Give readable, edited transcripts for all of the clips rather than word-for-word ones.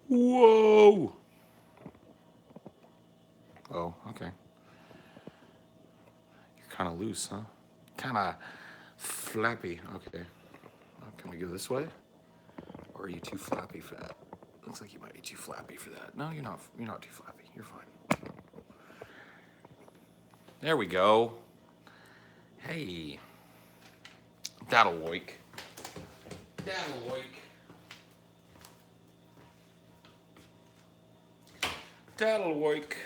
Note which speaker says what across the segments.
Speaker 1: Whoa. Oh, okay. You're kind of loose, huh? Kind of flappy. Okay. Can we go this way? Or are you too flappy for that? Looks like you might be too flappy for that. No, you're not. You're not too flappy. You're fine. There we go. Hey. That'll work. That'll work. That'll work.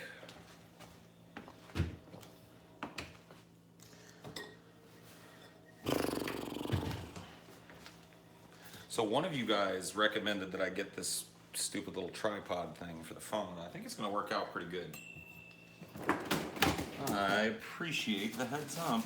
Speaker 1: So one of you guys recommended that I get this stupid little tripod thing for the phone. I think it's going to work out pretty good. I appreciate the heads up.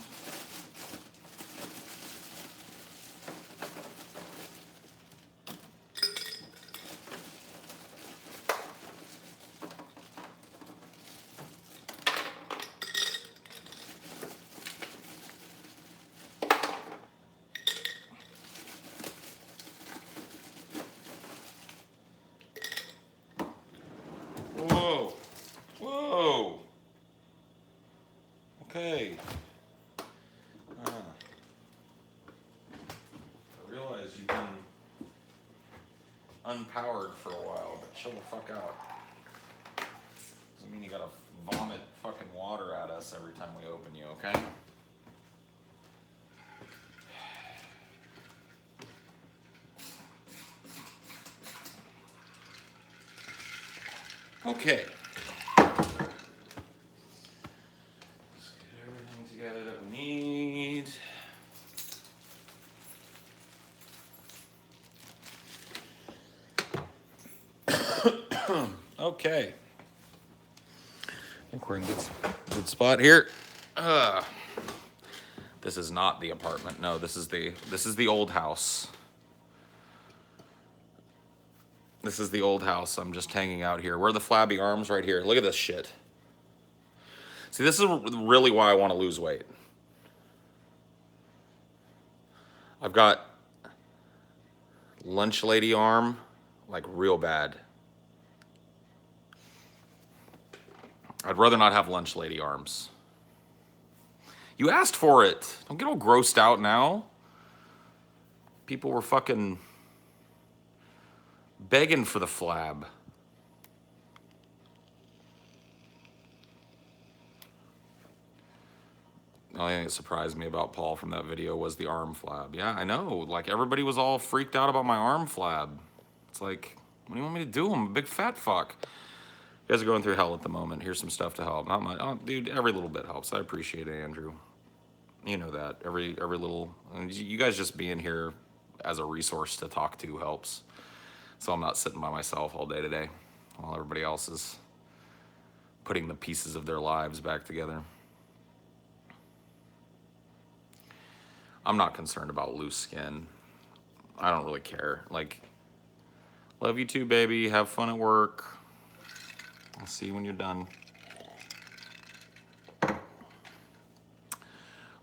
Speaker 1: Whoa. Whoa. Okay. I realize you've been unpowered for a while, but chill the fuck out. Doesn't mean you gotta vomit fucking water at us every time we open you, okay? Okay. Let's get everything together that we need. Okay. I think we're in good spot here. This is not the apartment. No, this is the old house. This is the old house. I'm just hanging out here. Where are the flabby arms? Right here. Look at this shit. See, this is really why I want to lose weight. I've got lunch lady arm, like real bad. I'd rather not have lunch lady arms. You asked for it. Don't get all grossed out now. People were fucking begging for the flab. The only thing that surprised me about Paul from that video was the arm flab. Yeah, I know. Like, everybody was all freaked out about my arm flab. It's like, what do you want me to do? I'm a big fat fuck. You guys are going through hell at the moment. Here's some stuff to help. Not much. Oh, dude, every little bit helps. I appreciate it, Andrew. You know that. Every little... You guys just being here as a resource to talk to helps. So I'm not sitting by myself all day today while everybody else is putting the pieces of their lives back together. I'm not concerned about loose skin. I don't really care. Like, love you too, baby. Have fun at work. I'll see you when you're done.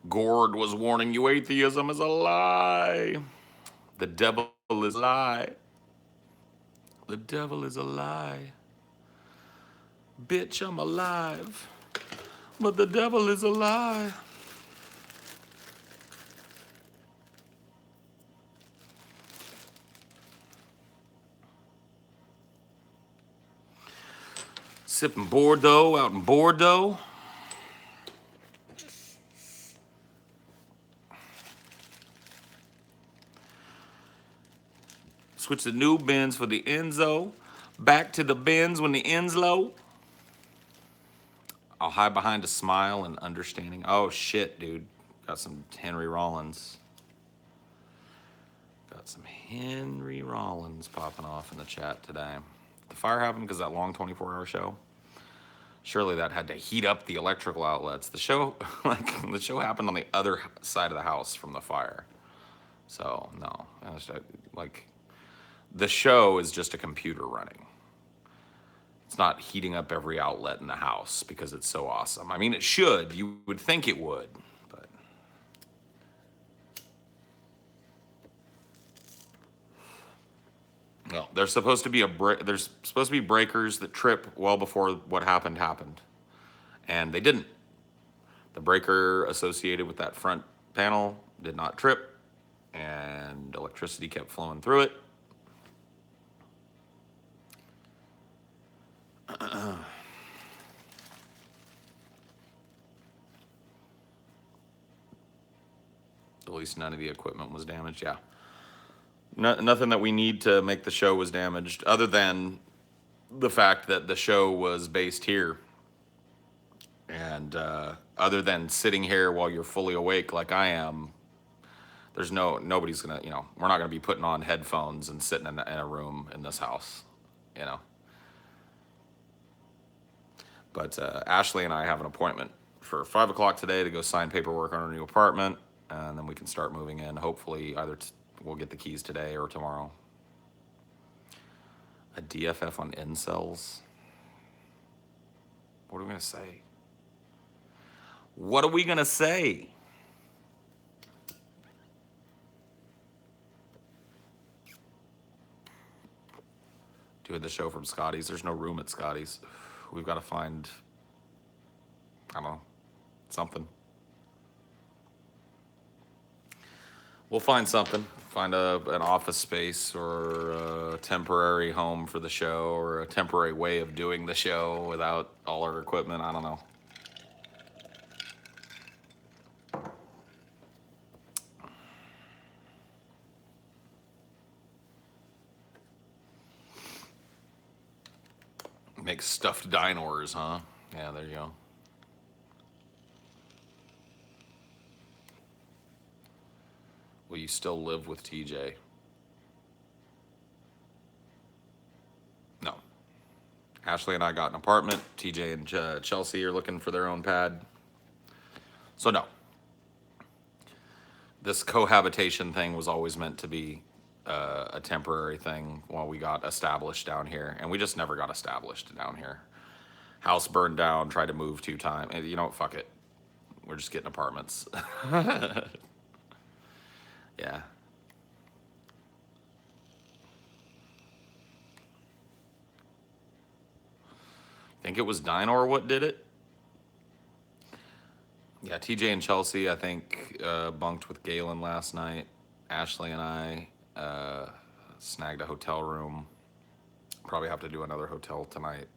Speaker 1: Gord was warning you, atheism is a lie. The devil is a lie. The devil is a lie. Bitch, I'm alive. But the devil is a lie. Sipping Bordeaux out in Bordeaux. Switch the new bins for the Enzo. Back to the bins when the end's low. I'll hide behind a smile and understanding. Oh shit, dude. Got some Henry Rollins. Got some Henry Rollins popping off in the chat today. The fire happened because that long 24-hour show. Surely that had to heat up the electrical outlets. The show, the show happened on the other side of the house from the fire. So no, like, the show is just a computer running. It's not heating up every outlet in the house because it's so awesome. I mean, it should. You would think it would, but. Well, there's supposed to be there's supposed to be breakers that trip well before what happened, and they didn't. The breaker associated with that front panel did not trip, and electricity kept flowing through it. At least none of the equipment was damaged. Yeah. Nothing that we need to make the show was damaged, other than the fact that the show was based here. And other than sitting here while you're fully awake like I am, there's nobody's gonna, we're not gonna be putting on headphones and sitting in a room in this house, you know. But Ashley and I have an appointment for 5 o'clock today to go sign paperwork on our new apartment, and then we can start moving in. Hopefully, either we'll get the keys today or tomorrow. A DFF on incels? What are we gonna say? What are we gonna say? Doing the show from Scotty's. There's no room at Scotty's. We've got to find, I don't know, something. We'll find something. Find an office space or a temporary home for the show or a temporary way of doing the show without all our equipment. I don't know. Make stuffed dinosaurs, huh? Yeah, there you go. Will you still live with TJ? No. Ashley and I got an apartment. TJ and Chelsea are looking for their own pad. So no. This cohabitation thing was always meant to be a temporary thing while we got established down here, and we just never got established down here. House burned down, tried to move 2 times. You know what, fuck it. We're just getting apartments. Yeah. Think it was Dino what did it? Yeah, TJ and Chelsea, I think, bunked with Galen last night. Ashley and I snagged a hotel room. Probably have to do another hotel tonight.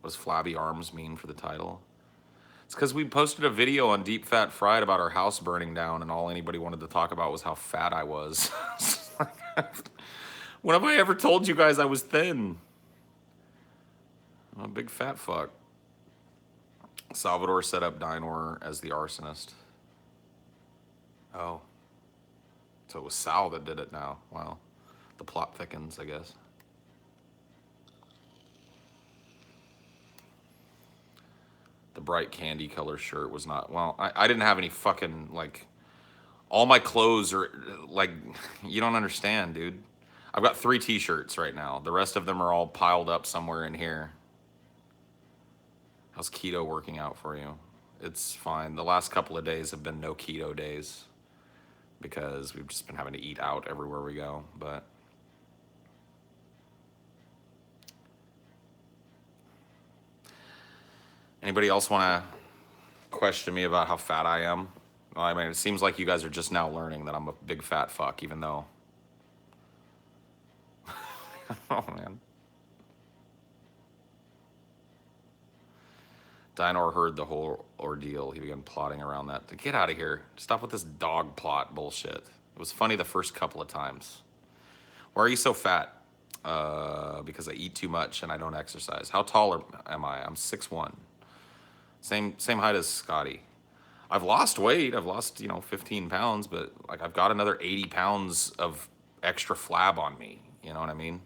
Speaker 1: What does Flabby Arms mean for the title? It's because we posted a video on Deep Fat Fried about our house burning down, and all anybody wanted to talk about was how fat I was. When have I ever told you guys I was thin? I'm a big fat fuck. Salvador set up Dinor as the arsonist. Oh. So it was Sal that did it now. Wow. The plot thickens, I guess. The bright candy color shirt was not, well, I didn't have any fucking, like, all my clothes are, like, you don't understand, dude. I've got 3 t-shirts right now. The rest of them are all piled up somewhere in here. How's keto working out for you? It's fine. The last couple of days have been no keto days because we've just been having to eat out everywhere we go, but anybody else want to question me about how fat I am? Well, I mean, it seems like you guys are just now learning that I'm a big fat fuck, even though. Oh, man. Dinor heard the whole ordeal. He began plotting around that. Get out of here. Stop with this dog plot bullshit. It was funny the first couple of times. Why are you so fat? Because I eat too much and I don't exercise. How tall am I? I'm 6'1". Same height as Scotty. I've lost weight. I've lost, 15 pounds, but like I've got another 80 pounds of extra flab on me. You know what I mean?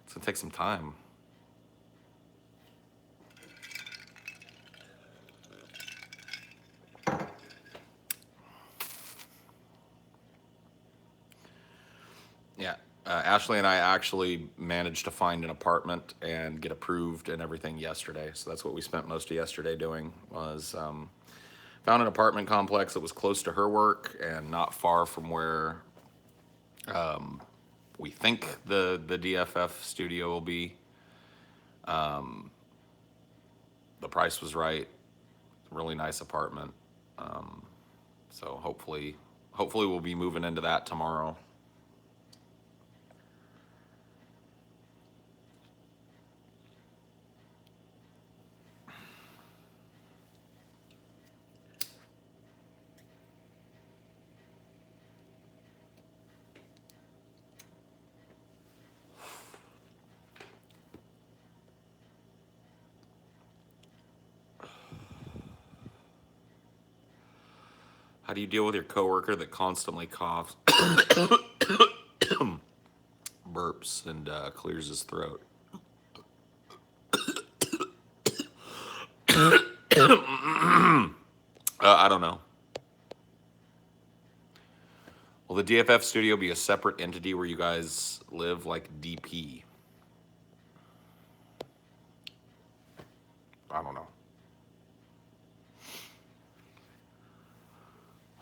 Speaker 1: It's gonna take some time. Yeah. Ashley and I actually managed to find an apartment and get approved and everything yesterday. So that's what we spent most of yesterday doing was found an apartment complex that was close to her work and not far from where We think the DFF studio will be. The price was right. Really nice apartment. So hopefully we'll be moving into that tomorrow. How do you deal with your coworker that constantly coughs, burps, and clears his throat? I don't know. Will the DFF studio be a separate entity where you guys live like DP? I don't know.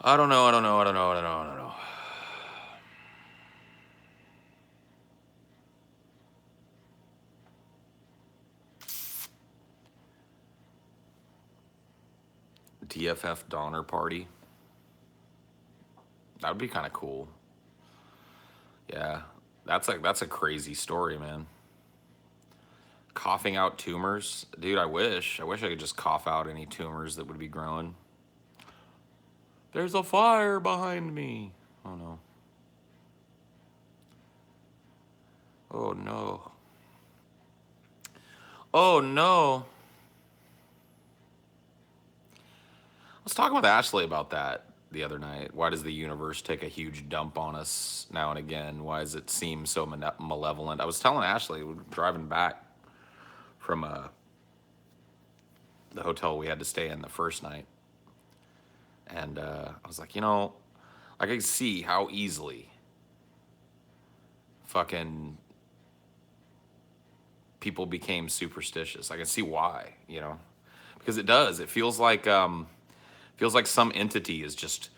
Speaker 1: I don't know. I don't know. I don't know. I don't know. I don't know. DFF Donner Party. That would be kind of cool. Yeah, that's a crazy story, man. Coughing out tumors, dude. I wish I could just cough out any tumors that would be growing. There's a fire behind me. Oh no. Oh no. Oh no. I was talking with Ashley about that the other night. Why does the universe take a huge dump on us now and again? Why does it seem so malevolent? I was telling Ashley, we were driving back from the hotel we had to stay in the first night. And I was like, I can see how easily fucking people became superstitious. I can see why, because it does. It feels like some entity is just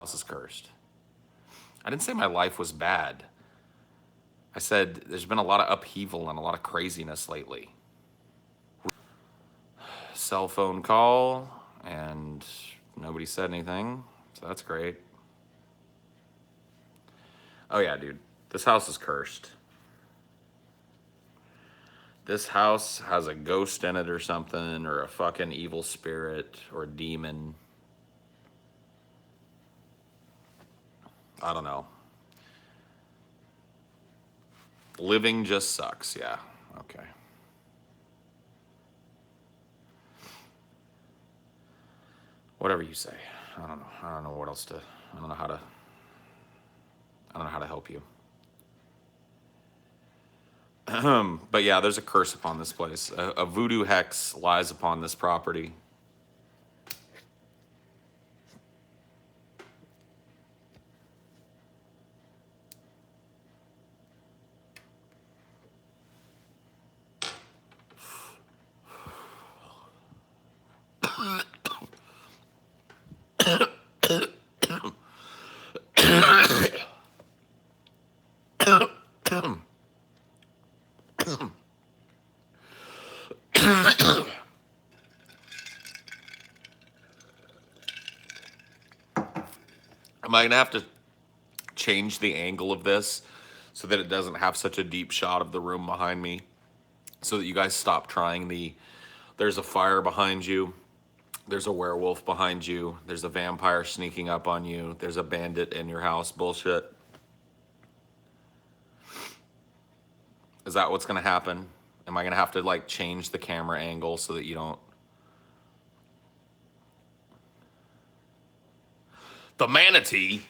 Speaker 1: house is cursed. I didn't say my life was bad. I said there's been a lot of upheaval and a lot of craziness lately. Cell phone call, and nobody said anything, so that's great. Oh yeah, dude, this house is cursed. This house has a ghost in it or something, or a fucking evil spirit or demon. I don't know. Living just sucks, yeah. Okay. Whatever you say. I don't know. I don't know what else to. I don't know how to. I don't know how to help you. But yeah, there's a curse upon this place. A voodoo hex lies upon this property. Am I gonna have to change the angle of this so that it doesn't have such a deep shot of the room behind me? So that you guys stop trying there's a fire behind you, there's a werewolf behind you, there's a vampire sneaking up on you, there's a bandit in your house bullshit. Is that what's gonna happen? Am I gonna have to like change the camera angle so that you don't? The manatee?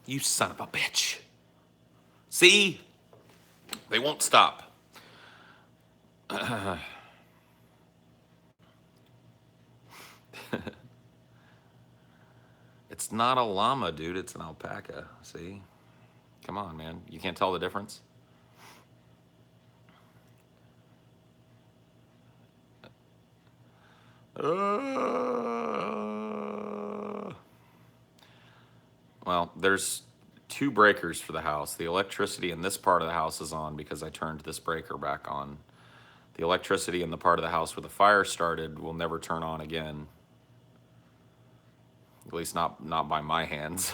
Speaker 1: You son of a bitch. See? They won't stop. It's not a llama, dude. It's an alpaca. See? Come on, man. You can't tell the difference? Well, there's two breakers for the house. The electricity in this part of the house is on because I turned this breaker back on. The electricity in the part of the house where the fire started will never turn on again. At least not by my hands.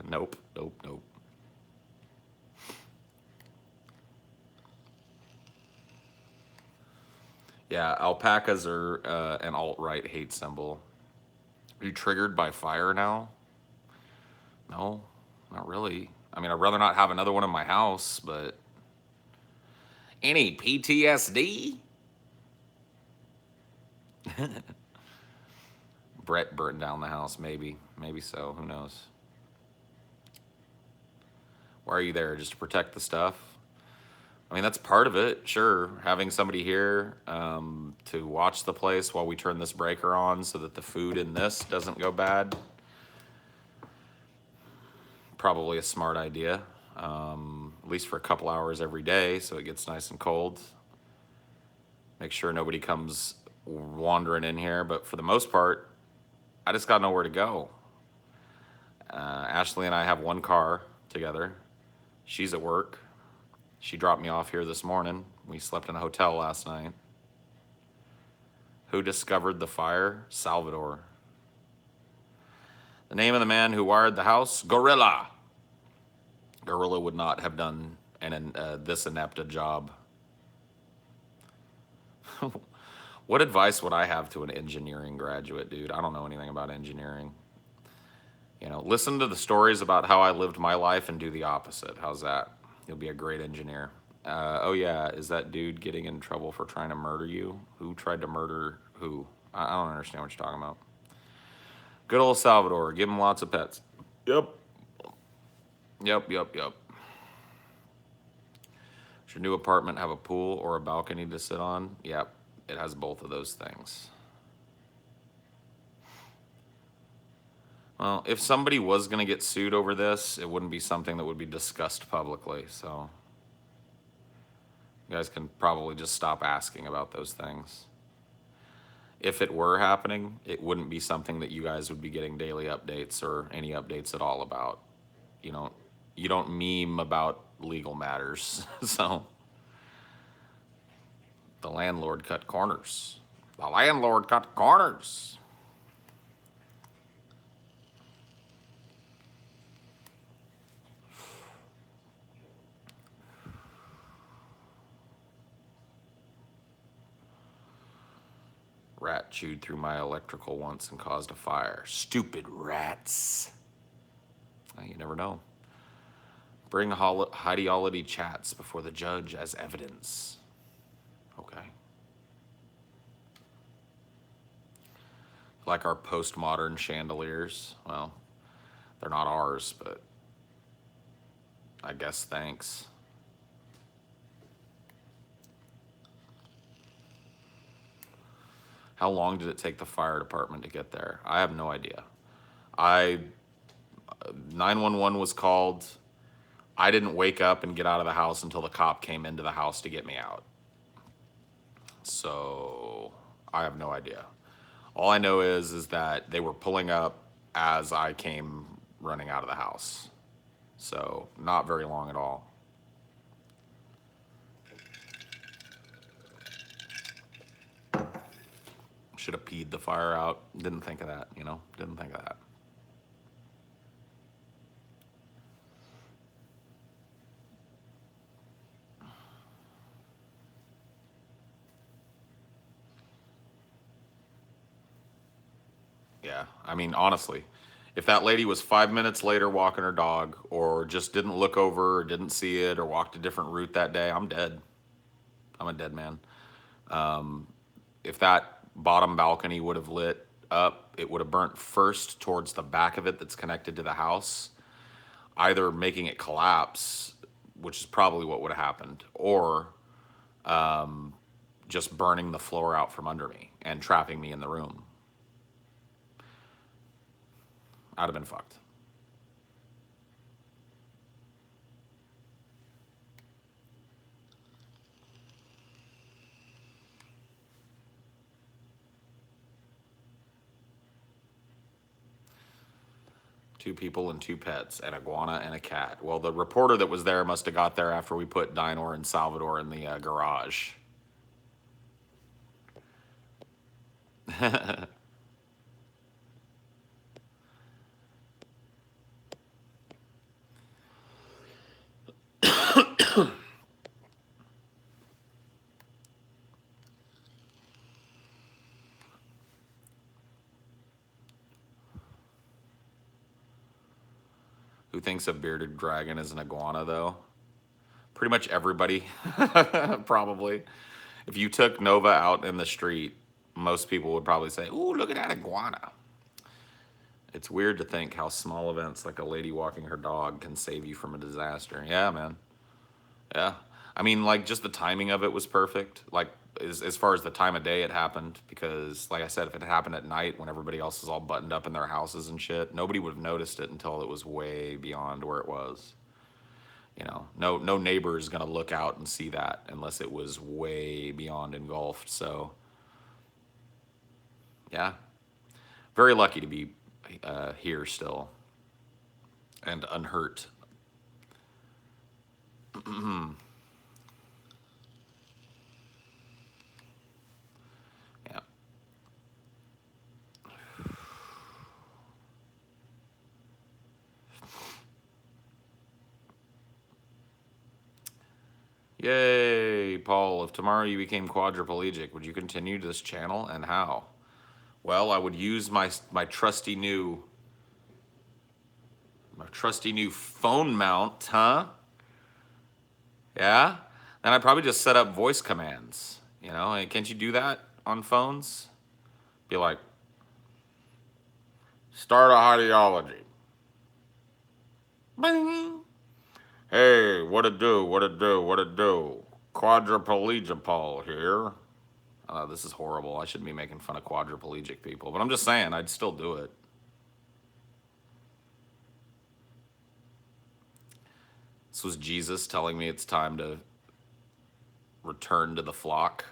Speaker 1: Nope, nope, nope. Yeah, alpacas are an alt-right hate symbol. Are you triggered by fire now? No, not really. I mean, I'd rather not have another one in my house, but any PTSD? Brett burned down the house, maybe. Maybe so, who knows? Why are you there? Just to protect the stuff? I mean, that's part of it, sure. Having somebody here to watch the place while we turn this breaker on so that the food in this doesn't go bad. Probably a smart idea, at least for a couple hours every day so it gets nice and cold. Make sure nobody comes wandering in here, but for the most part, I just got nowhere to go. Ashley and I have one car together. She's at work. She dropped me off here this morning. We slept in a hotel last night. Who discovered the fire? Salvador. The name of the man who wired the house? Gorilla. Gorilla would not have done this inept a job. What advice would I have to an engineering graduate, dude? I don't know anything about engineering. You know, listen to the stories about how I lived my life and do the opposite. How's that? You'll be a great engineer. Oh yeah, is that dude getting in trouble for trying to murder you? Who tried to murder who? I don't understand what you're talking about. Good old Salvador, give him lots of pets. Yep. Yep. Does your new apartment have a pool or a balcony to sit on? Yep, it has both of those things. Well, if somebody was going to get sued over this, it wouldn't be something that would be discussed publicly, so you guys can probably just stop asking about those things. If it were happening, it wouldn't be something that you guys would be getting daily updates or any updates at all about. You don't meme about legal matters, so the landlord cut corners. The landlord cut corners. Rat chewed through my electrical once and caused a fire. Stupid rats. You never know. Bring Highdeology chats before the judge as evidence. Okay. Like our postmodern chandeliers. Well, they're not ours, but I guess thanks. How long did it take the fire department to get there? I have no idea. 911 was called. I didn't wake up and get out of the house until the cop came into the house to get me out. So I have no idea. All I know is that they were pulling up as I came running out of the house. So not very long at all. Should have peed the fire out. Didn't think of that, Didn't think of that. Yeah, I mean, honestly, if that lady was 5 minutes later walking her dog or just didn't look over or didn't see it or walked a different route that day, I'm dead. I'm a dead man. If that bottom balcony would have lit up, it would have burnt first towards the back of it that's connected to the house, either making it collapse, which is probably what would have happened, or just burning the floor out from under me and trapping me in the room. I'd have been fucked. 2 people and 2 pets, an iguana and a cat. Well, the reporter that was there must have got there after we put Dinor and Salvador in the garage. Who thinks a bearded dragon is an iguana, though? Pretty much everybody, probably. If you took Nova out in the street, most people would probably say, "Ooh, look at that iguana." It's weird to think how small events like a lady walking her dog can save you from a disaster. Yeah, man. Yeah. I mean, like, just the timing of it was perfect. Like, as far as the time of day it happened, because, like I said, if it happened at night when everybody else is all buttoned up in their houses and shit, nobody would have noticed it until it was way beyond where it was. You know, no neighbor is going to look out and see that unless it was way beyond engulfed. So, yeah, very lucky to be here still and unhurt. Yeah. Yay, Paul. If tomorrow you became quadriplegic, would you continue this channel and how? Well, I would use my trusty new phone mount, huh? Yeah? Then I'd probably just set up voice commands. You know, and can't you do that on phones? Be like, start a Highdeology. Bing. Hey, what it do? What it do? What it do? Quadriplegic Paul here. This is horrible. I shouldn't be making fun of quadriplegic people, but I'm just saying I'd still do it. This was Jesus telling me it's time to return to the flock.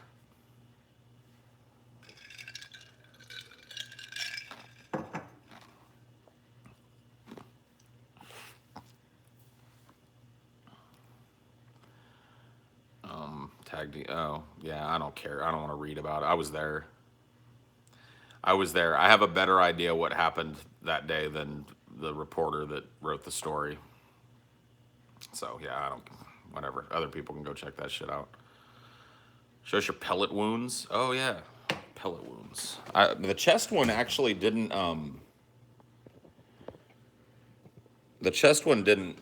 Speaker 1: Oh, yeah, I don't care. I don't want to read about it. I was there. I have a better idea what happened that day than the reporter that wrote the story. So, yeah, I don't, whatever. Other people can go check that shit out. Shows your pellet wounds. Oh, yeah. Pellet wounds. The chest one actually didn't, the chest one didn't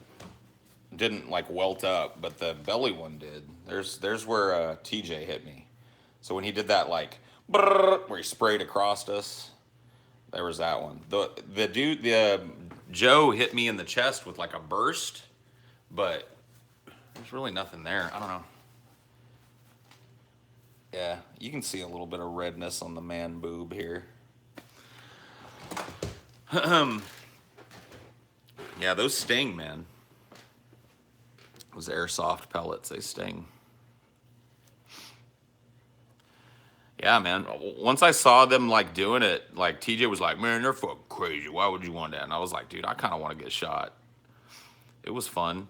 Speaker 1: like welt up, but the belly one did. There's where TJ hit me. So when he did that like brrr, where he sprayed across us, there was that one. The Joe hit me in the chest with like a burst, but there's really nothing there. I don't know. Yeah, you can see a little bit of redness on the man boob here. Yeah, those sting, man. Those airsoft pellets, they sting. Yeah, man. Once I saw them like doing it, like TJ was like, "Man, they're fucking crazy. Why would you want that?" And I was like, "Dude, I kind of want to get shot." It was fun.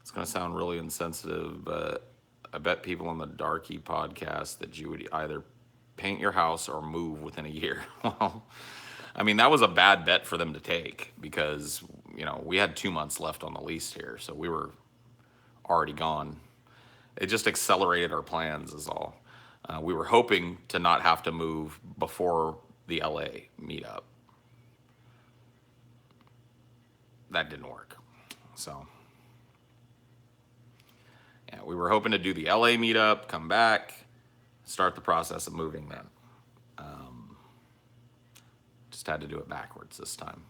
Speaker 1: It's gonna sound really insensitive, but I bet people on the Darky podcast that you would either paint your house or move within a year. Well, I mean, that was a bad bet for them to take because, you know, we had 2 months left on the lease here, so we were already gone. It just accelerated our plans, is all. We were hoping to not have to move before the LA meetup. That didn't work. So, yeah, we were hoping to do the LA meetup, come back, start the process of moving then. Just had to do it backwards this time.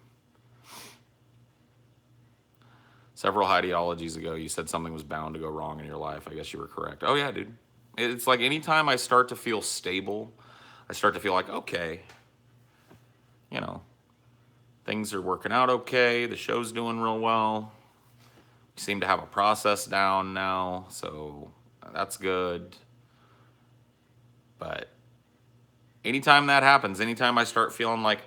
Speaker 1: Several ideologies ago, you said something was bound to go wrong in your life. I guess you were correct. Oh, yeah, dude. It's like anytime I start to feel stable, I start to feel like, okay, you know, things are working out okay. The show's doing real well. We seem to have a process down now. So That's good. But anytime that happens, anytime I start feeling like,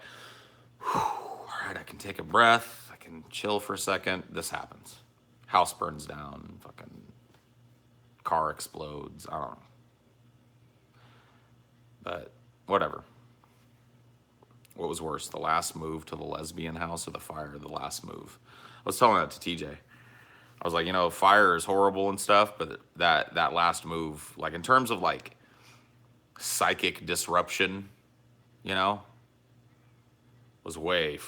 Speaker 1: whew, all right, I can take a breath, I can chill for a second, this happens. House burns down, fucking car explodes. I don't know. But whatever. What was worse, the last move to the lesbian house or the fire, the last move? I was telling that to TJ. I was like, you know, fire is horrible and stuff, but that last move, like in terms of like psychic disruption, you know, was way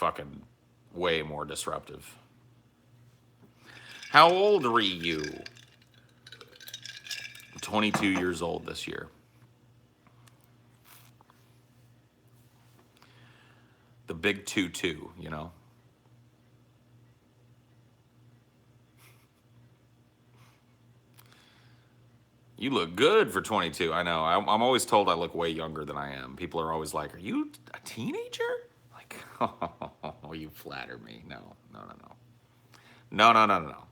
Speaker 1: more disruptive. How old are you? 22 years old this year. The big 2-2, you know. You look good for 22. I know. I'm always told I look way younger than I am. People are always like, "Are you a teenager?" Like, oh, you flatter me. No, no, no, no. No, no, no, no, no.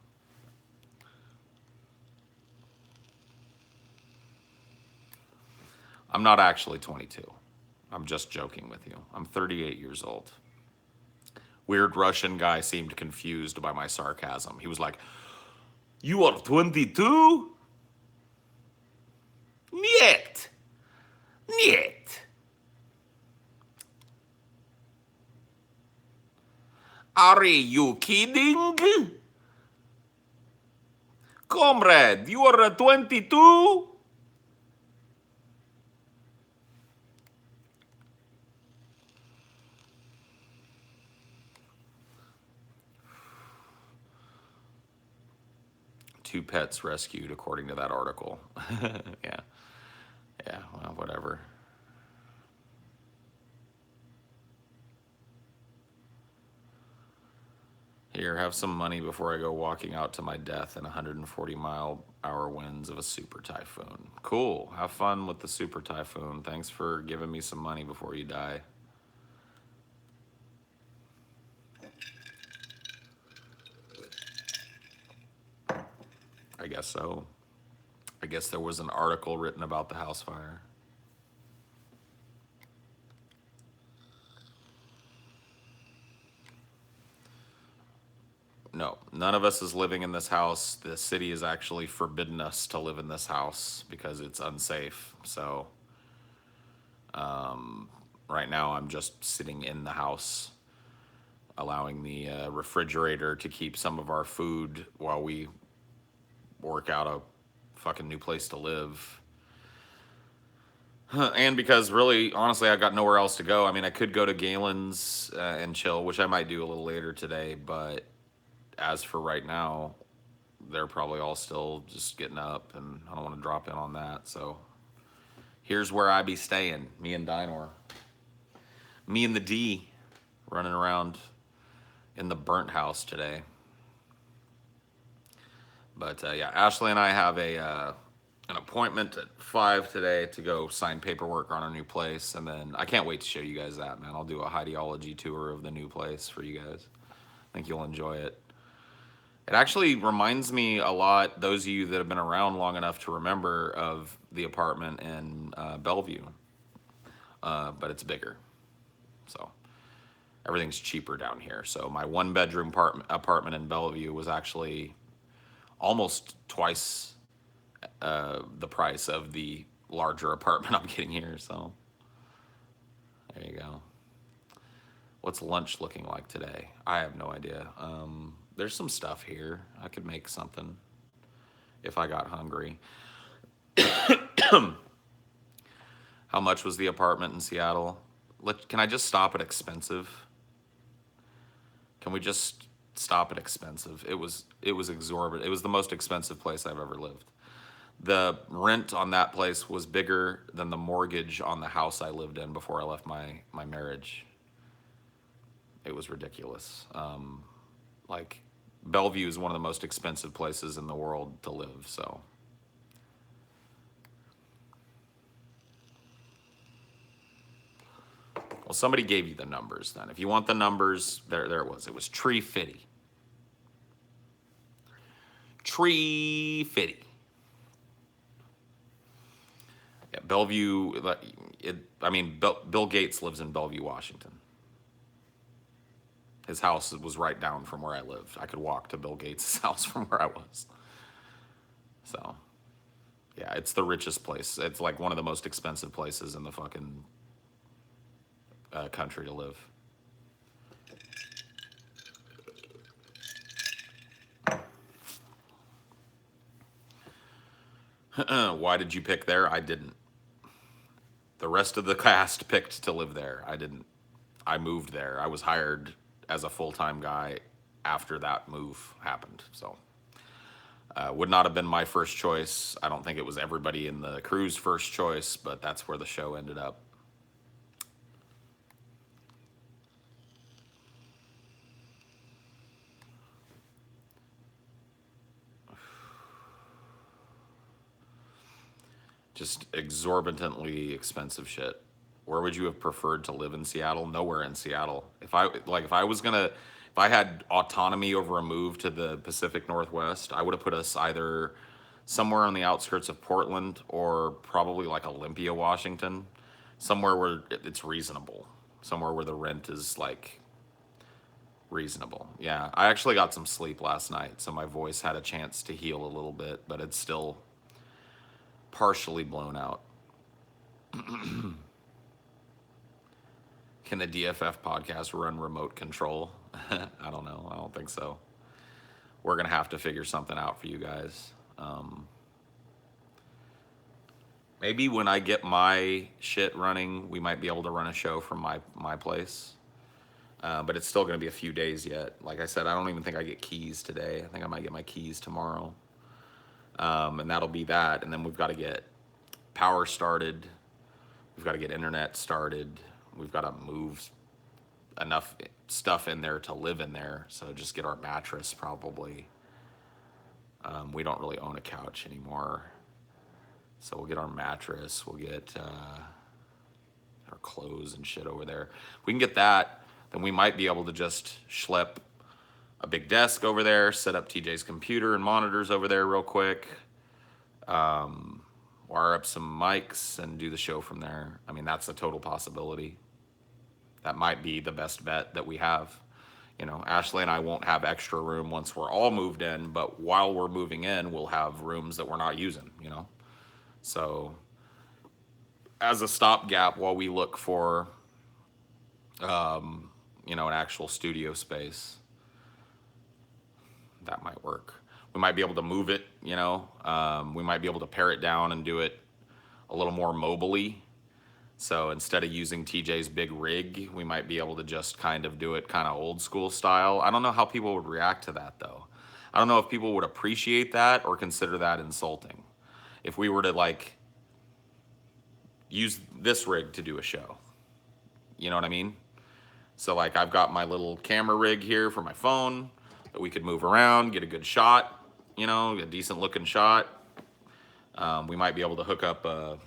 Speaker 1: I'm not actually 22. I'm just joking with you. I'm 38 years old. Weird Russian guy seemed confused by my sarcasm. He was like, "You are 22? Niet. Niet. Are you kidding? Comrade, you are 22?" Two pets rescued, according to that article. Yeah. Yeah, well, whatever. Here, have some money before I go walking out to my death in 140-mile-hour winds of a super typhoon. Cool. Have fun with the super typhoon. Thanks for giving me some money before you die. I guess so. I guess there was an article written about the house fire. No, none of us is living in this house. The city has actually forbidden us to live in this house because it's unsafe. So, right now I'm just sitting in the house, allowing the refrigerator to keep some of our food while we work out a fucking new place to live. And because really, honestly, I got nowhere else to go. I mean, I could go to Galen's and chill, which I might do a little later today, but as for right now, they're probably all still just getting up, and I don't want to drop in on that. So here's where I be staying, me and Dinor. Me and the D running around in the burnt house today. But yeah, Ashley and I have an appointment at 5 today to go sign paperwork on our new place, and then I can't wait to show you guys that, man. I'll do a Highdeology tour of the new place for you guys. I think you'll enjoy it. It actually reminds me a lot, those of you that have been around long enough to remember, of the apartment in Bellevue, but it's bigger. So everything's cheaper down here. So my one-bedroom apartment in Bellevue was actually almost twice the price of the larger apartment I'm getting here. So there you go. What's lunch looking like today? I have no idea. There's some stuff here. I could make something if I got hungry. How much was the apartment in Seattle? Can I just stop at expensive? Can we just stop at expensive? It was exorbitant. It was the most expensive place I've ever lived. The rent on that place was bigger than the mortgage on the house I lived in before I left my marriage. It was ridiculous. Like, Bellevue is one of the most expensive places in the world to live, so. Well, somebody gave you the numbers then. If you want the numbers, there it was. It was Tree Fitty. Tree Fitty. Bellevue, I mean, Bill Gates lives in Bellevue, Washington. His house was right down from where I lived. I could walk to Bill Gates' house from where I was. So, yeah, it's the richest place. It's like one of the most expensive places in the fucking country to live. Why did you pick there? I didn't. The rest of the cast picked to live there. I didn't. I moved there. I was hired as a full-time guy after that move happened. So, would not have been my first choice. I don't think it was everybody in the crew's first choice, but that's where the show ended up. Just exorbitantly expensive shit. Where would you have preferred to live in Seattle? Nowhere in Seattle. If I had autonomy over a move to the Pacific Northwest, I would have put us either somewhere on the outskirts of Portland or probably like Olympia, Washington, somewhere where it's reasonable, somewhere where the rent is like reasonable. Yeah, I actually got some sleep last night, so my voice had a chance to heal a little bit, but it's still partially blown out. Can the DFF podcast run remote control? I don't know. I don't think so. We're going to have to figure something out for you guys. Maybe when I get my shit running, we might be able to run a show from my place. But it's still going to be a few days yet. Like I said, I don't even think I get keys today. I think I might get my keys tomorrow. And that'll be that. And then we've got to get power started. We've got to get internet started. We've got to move enough stuff in there to live in there. So just get our mattress probably. We don't really own a couch anymore. So we'll get our mattress. We'll get our clothes and shit over there. If we can get that, then we might be able to just schlep a big desk over there, set up TJ's computer and monitors over there real quick, wire up some mics and do the show from there. I mean, that's a total possibility. That might be the best bet that we have. You know, Ashley and I won't have extra room once we're all moved in, but while we're moving in, we'll have rooms that we're not using, you know? So as a stopgap while we look for, you know, an actual studio space, that might work. We might be able to move it, you know. We might be able to pare it down and do it a little more mobily. So instead of using TJ's big rig, we might be able to just kind of do it kind of old school style. I don't know how people would react to that though. I don't know if people would appreciate that or consider that insulting. If we were to like use this rig to do a show, you know what I mean? So like I've got my little camera rig here for my phone that we could move around, get a good shot, you know, a decent looking shot. We might be able to hook up a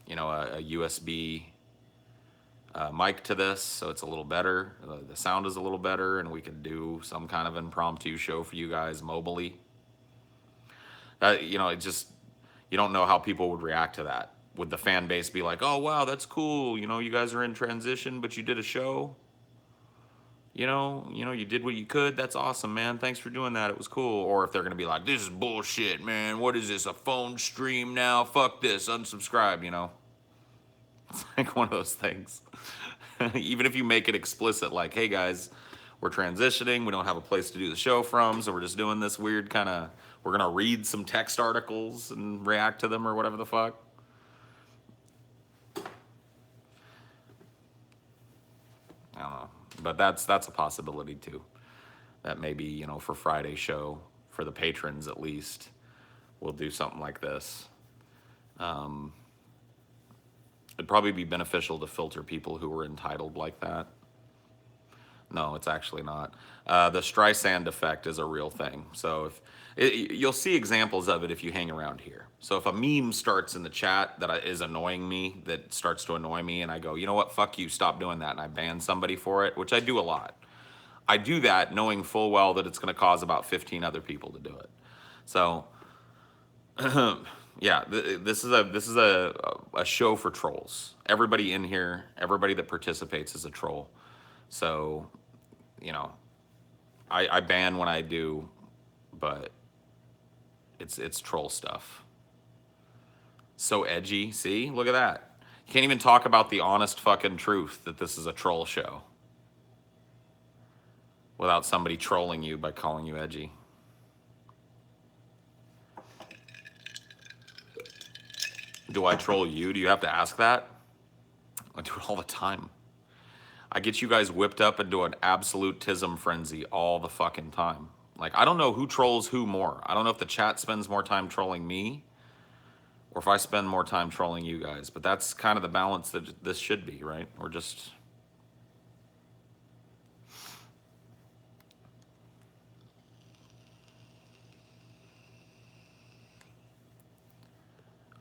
Speaker 1: USB mic to this, so it's a little better. The sound is a little better, and we could do some kind of impromptu show for you guys mobily. You know, it just, you don't know how people would react to that. Would the fan base be like, oh, wow, that's cool. You know, you guys are in transition, but you did a show. You know, you did what you could. That's awesome, man. Thanks for doing that. It was cool. Or if they're going to be like, this is bullshit, man. What is this, a phone stream now? Fuck this. Unsubscribe, you know. It's like one of those things. Even if you make it explicit, like, hey, guys, we're transitioning. We don't have a place to do the show from, so we're just doing this weird kind of, we're going to read some text articles and react to them or whatever the fuck. I don't know. But that's a possibility too. That maybe, you know, for Friday's show, for the patrons at least, we'll do something like this. It'd probably be beneficial to filter people who were entitled like that. No, it's actually not. The Streisand effect is a real thing. So you'll see examples of it if you hang around here. So if a meme starts in the chat that is annoying me, that starts to annoy me, and I go, you know what, fuck you, stop doing that, and I ban somebody for it, which I do a lot. I do that knowing full well that it's going to cause about 15 other people to do it. So Yeah, this is a show for trolls. Everybody in here, everybody that participates is a troll. So, you know, I ban when I do, but it's troll stuff. So edgy. See? Look at that. You can't even talk about the honest fucking truth that this is a troll show without somebody trolling you by calling you edgy. Do I troll you? Do you have to ask that? I do it all the time. I get you guys whipped up into an absolutism frenzy all the fucking time. Like, I don't know who trolls who more. I don't know if the chat spends more time trolling me or if I spend more time trolling you guys. But that's kind of the balance that this should be, right? We're just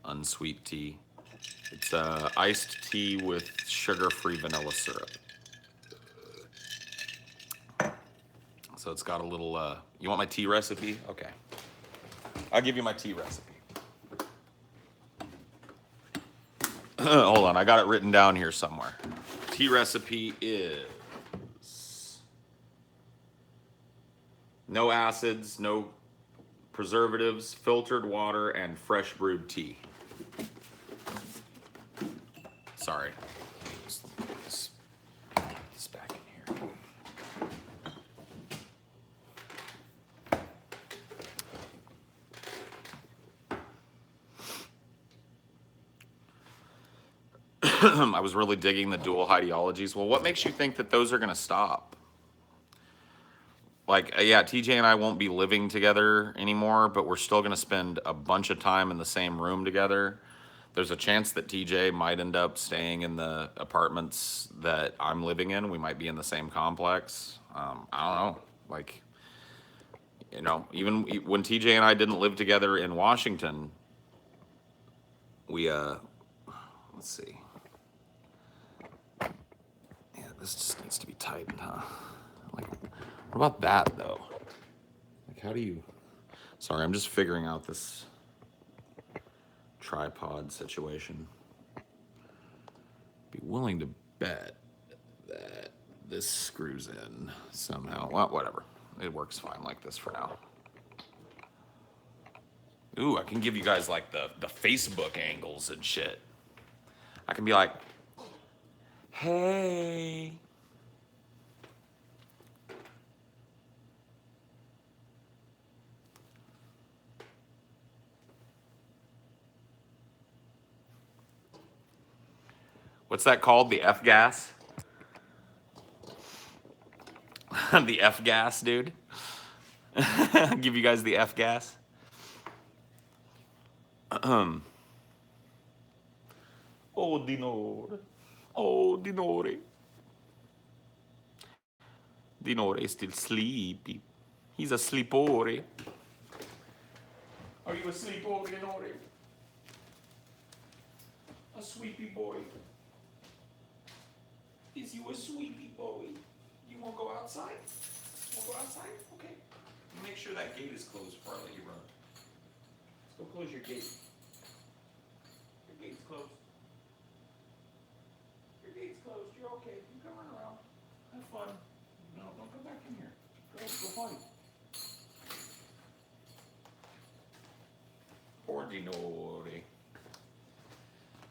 Speaker 1: unsweet tea. It's iced tea with sugar-free vanilla syrup. So it's got a little, you want my tea recipe? Okay. I'll give you my tea recipe. Hold on, I got it written down here somewhere. Tea recipe is no acids, no preservatives, filtered water, and fresh brewed tea. Sorry. It's back in here. I was really digging the dual Highdeologies. Well, what makes you think that those are going to stop? Like, yeah, TJ and I won't be living together anymore, but we're still going to spend a bunch of time in the same room together. There's a chance that TJ might end up staying in the apartments that I'm living in. We might be in the same complex. I don't know. Like, you know, even when TJ and I didn't live together in Washington, we, let's see. Yeah, this just needs to be tightened, huh? Like, what about that, though? Like, how do you... Sorry, I'm just figuring out this tripod situation. Be willing to bet that this screws in somehow. Well, whatever. It works fine like this for now. Ooh, I can give you guys like the Facebook angles and shit. I can be like, hey. What's that called? The F gas? The F gas, dude. Give you guys the F gas. Oh, Dinore. Oh, Dinore. Dinore is still sleepy. He's a sleepore. Are you a sleepore, Dinore? A sweepy boy. Is you a sweepy boy? You won't go outside? You won't go outside? Okay. Make sure that gate is closed before I let you run. Let's go close your gate. Your gate's closed. Your gate's closed. You're okay. You can run around. Have fun. No, don't come back in here. Go potty. Poor Dinore.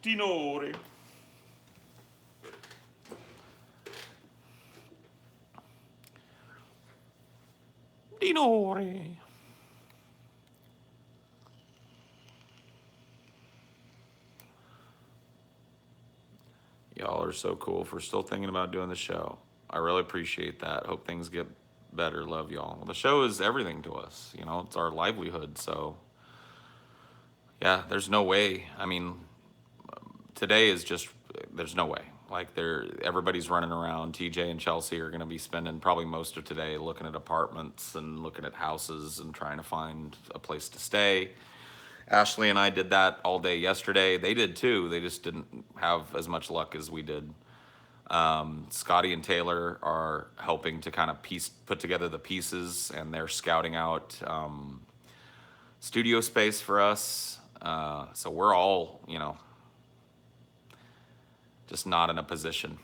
Speaker 1: Dinore. Dinore. Y'all are so cool for still thinking about doing the show. I really appreciate that. Hope things get better. Love y'all. Well, the show is everything to us. You know, it's our livelihood. So, yeah, there's no way. I mean, today is just, there's no way. Like, everybody's running around. TJ and Chelsea are going to be spending probably most of today looking at apartments and looking at houses and trying to find a place to stay. Ashley and I did that all day yesterday. They did too. They just didn't have as much luck as we did. Scotty and Taylor are helping to kind of put together the pieces, and they're scouting out studio space for us. So we're all, just not in a position.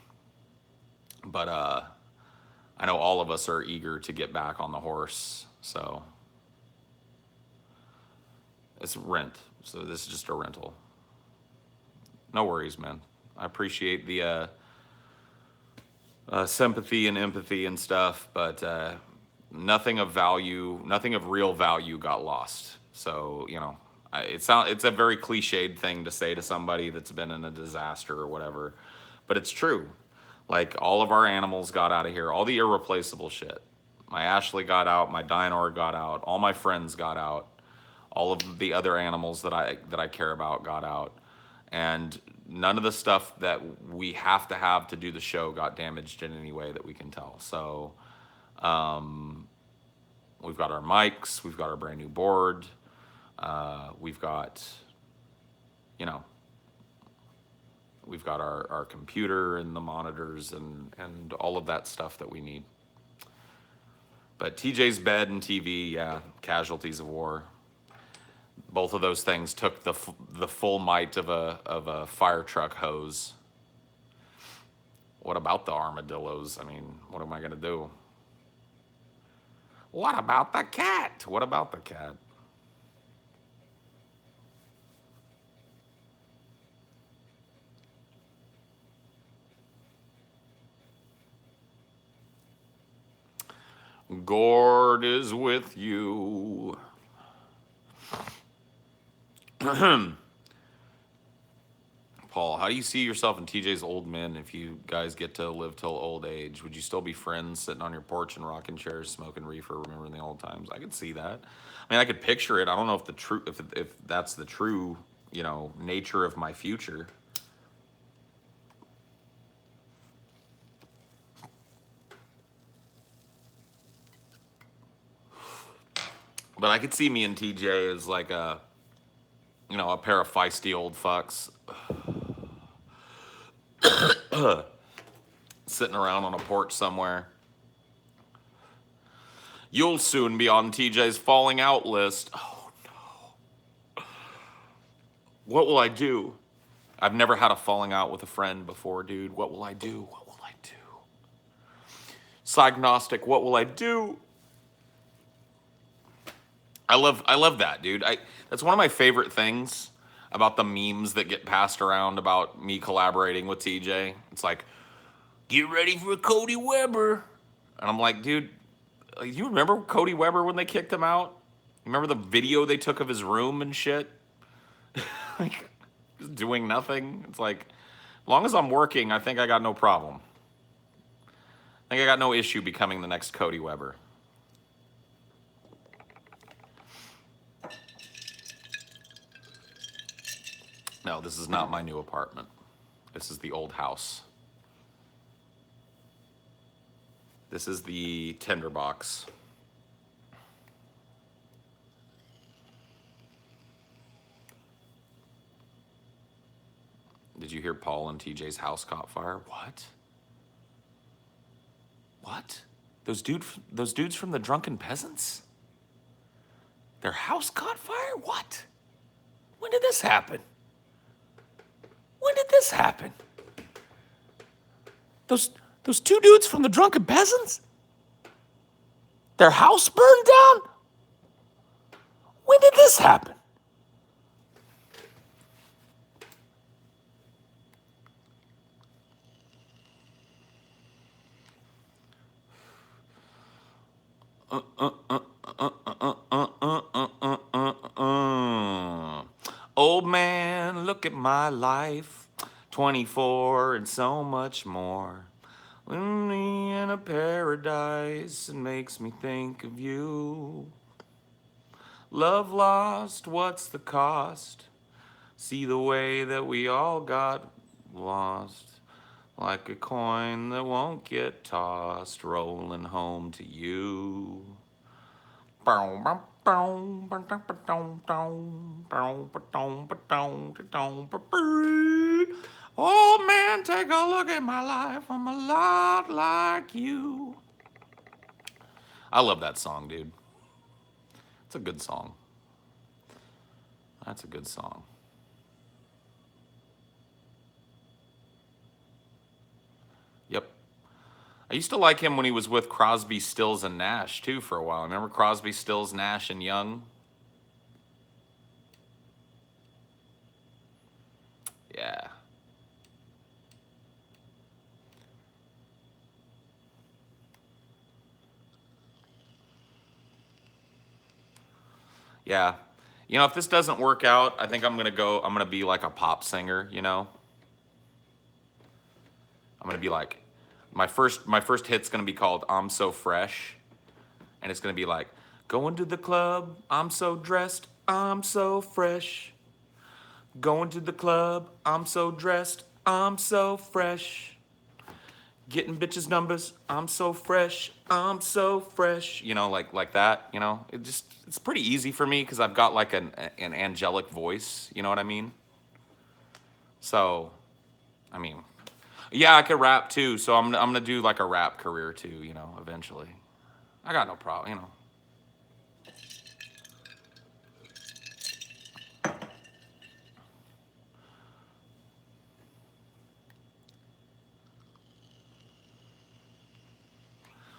Speaker 1: But I know all of us are eager to get back on the horse. So it's rent. So this is just a rental. No worries, man. I appreciate the sympathy and empathy and stuff, but nothing of value, nothing of real value got lost. So, it's a very cliched thing to say to somebody that's been in a disaster or whatever, but it's true. Like, all of our animals got out of here, all the irreplaceable shit. My Ashley got out, my Dinor got out, all my friends got out, all of the other animals that I care about got out, and none of the stuff that we have to do the show got damaged in any way that we can tell. So we've got our mics, we've got our brand new board, we've got, you know, we've got our computer and the monitors and all of that stuff that we need. But TJ's bed and TV, yeah, casualties of war. Both of those things took the full might of a fire truck hose. What about the armadillos? I mean, what am I gonna do? What about the cat? What about the cat? Gord is with you. Paul, how do you see yourself and TJ's old men if you guys get to live till old age? Would you still be friends sitting on your porch and rocking chairs, smoking reefer, remembering the old times? I could see that. I mean, I could picture it. I don't know if that's the true, nature of my future. But I could see me and TJ as like a pair of feisty old fucks sitting around on a porch somewhere. You'll soon be on TJ's falling out list. Oh no. What will I do? I've never had a falling out with a friend before, dude. What will I do? What will I do? Psygnostic, what will I do? I love that, dude. That's one of my favorite things about the memes that get passed around about me collaborating with TJ. It's like, get ready for Cody Weber. And I'm like, dude, you remember Cody Weber when they kicked him out? You remember the video they took of his room and shit? Like, just doing nothing. It's like, as long as I'm working, I think I got no problem. I think I got no issue becoming the next Cody Weber. No, this is not my new apartment. This is the old house. This is the tinderbox. Did you hear Paul and TJ's house caught fire? What? What? Those dudes from the Drunken Peasants? Their house caught fire? What? When did this happen? When did this happen? Those two dudes from the Drunken Peasants? Their house burned down? When did this happen? Old man, look at my life. 24 and so much more. Living in a paradise, it makes me think of you. Love lost, what's the cost? See the way that we all got lost. Like a coin that won't get tossed, rolling home to you. Oh man, take a look at my life. I'm a lot like you. I love that song, dude. It's a good song. That's a good song. Yep. I used to like him when he was with Crosby, Stills, and Nash, too, for a while. Remember Crosby, Stills, Nash, and Young? Yeah. Yeah. You know, if this doesn't work out, I think I'm gonna be like a pop singer, you know? I'm gonna be like, my first hit's gonna be called I'm So Fresh. And it's gonna be like, going to the club, I'm so dressed, I'm so fresh. Going to the club, I'm so dressed, I'm so fresh. Getting bitches numbers, I'm so fresh, I'm so fresh. You know, like that, you know? It's pretty easy for me because I've got like an angelic voice, you know what I mean? So, I mean, yeah, I could rap too, so I'm gonna do like a rap career too, you know, eventually. I got no problem, you know.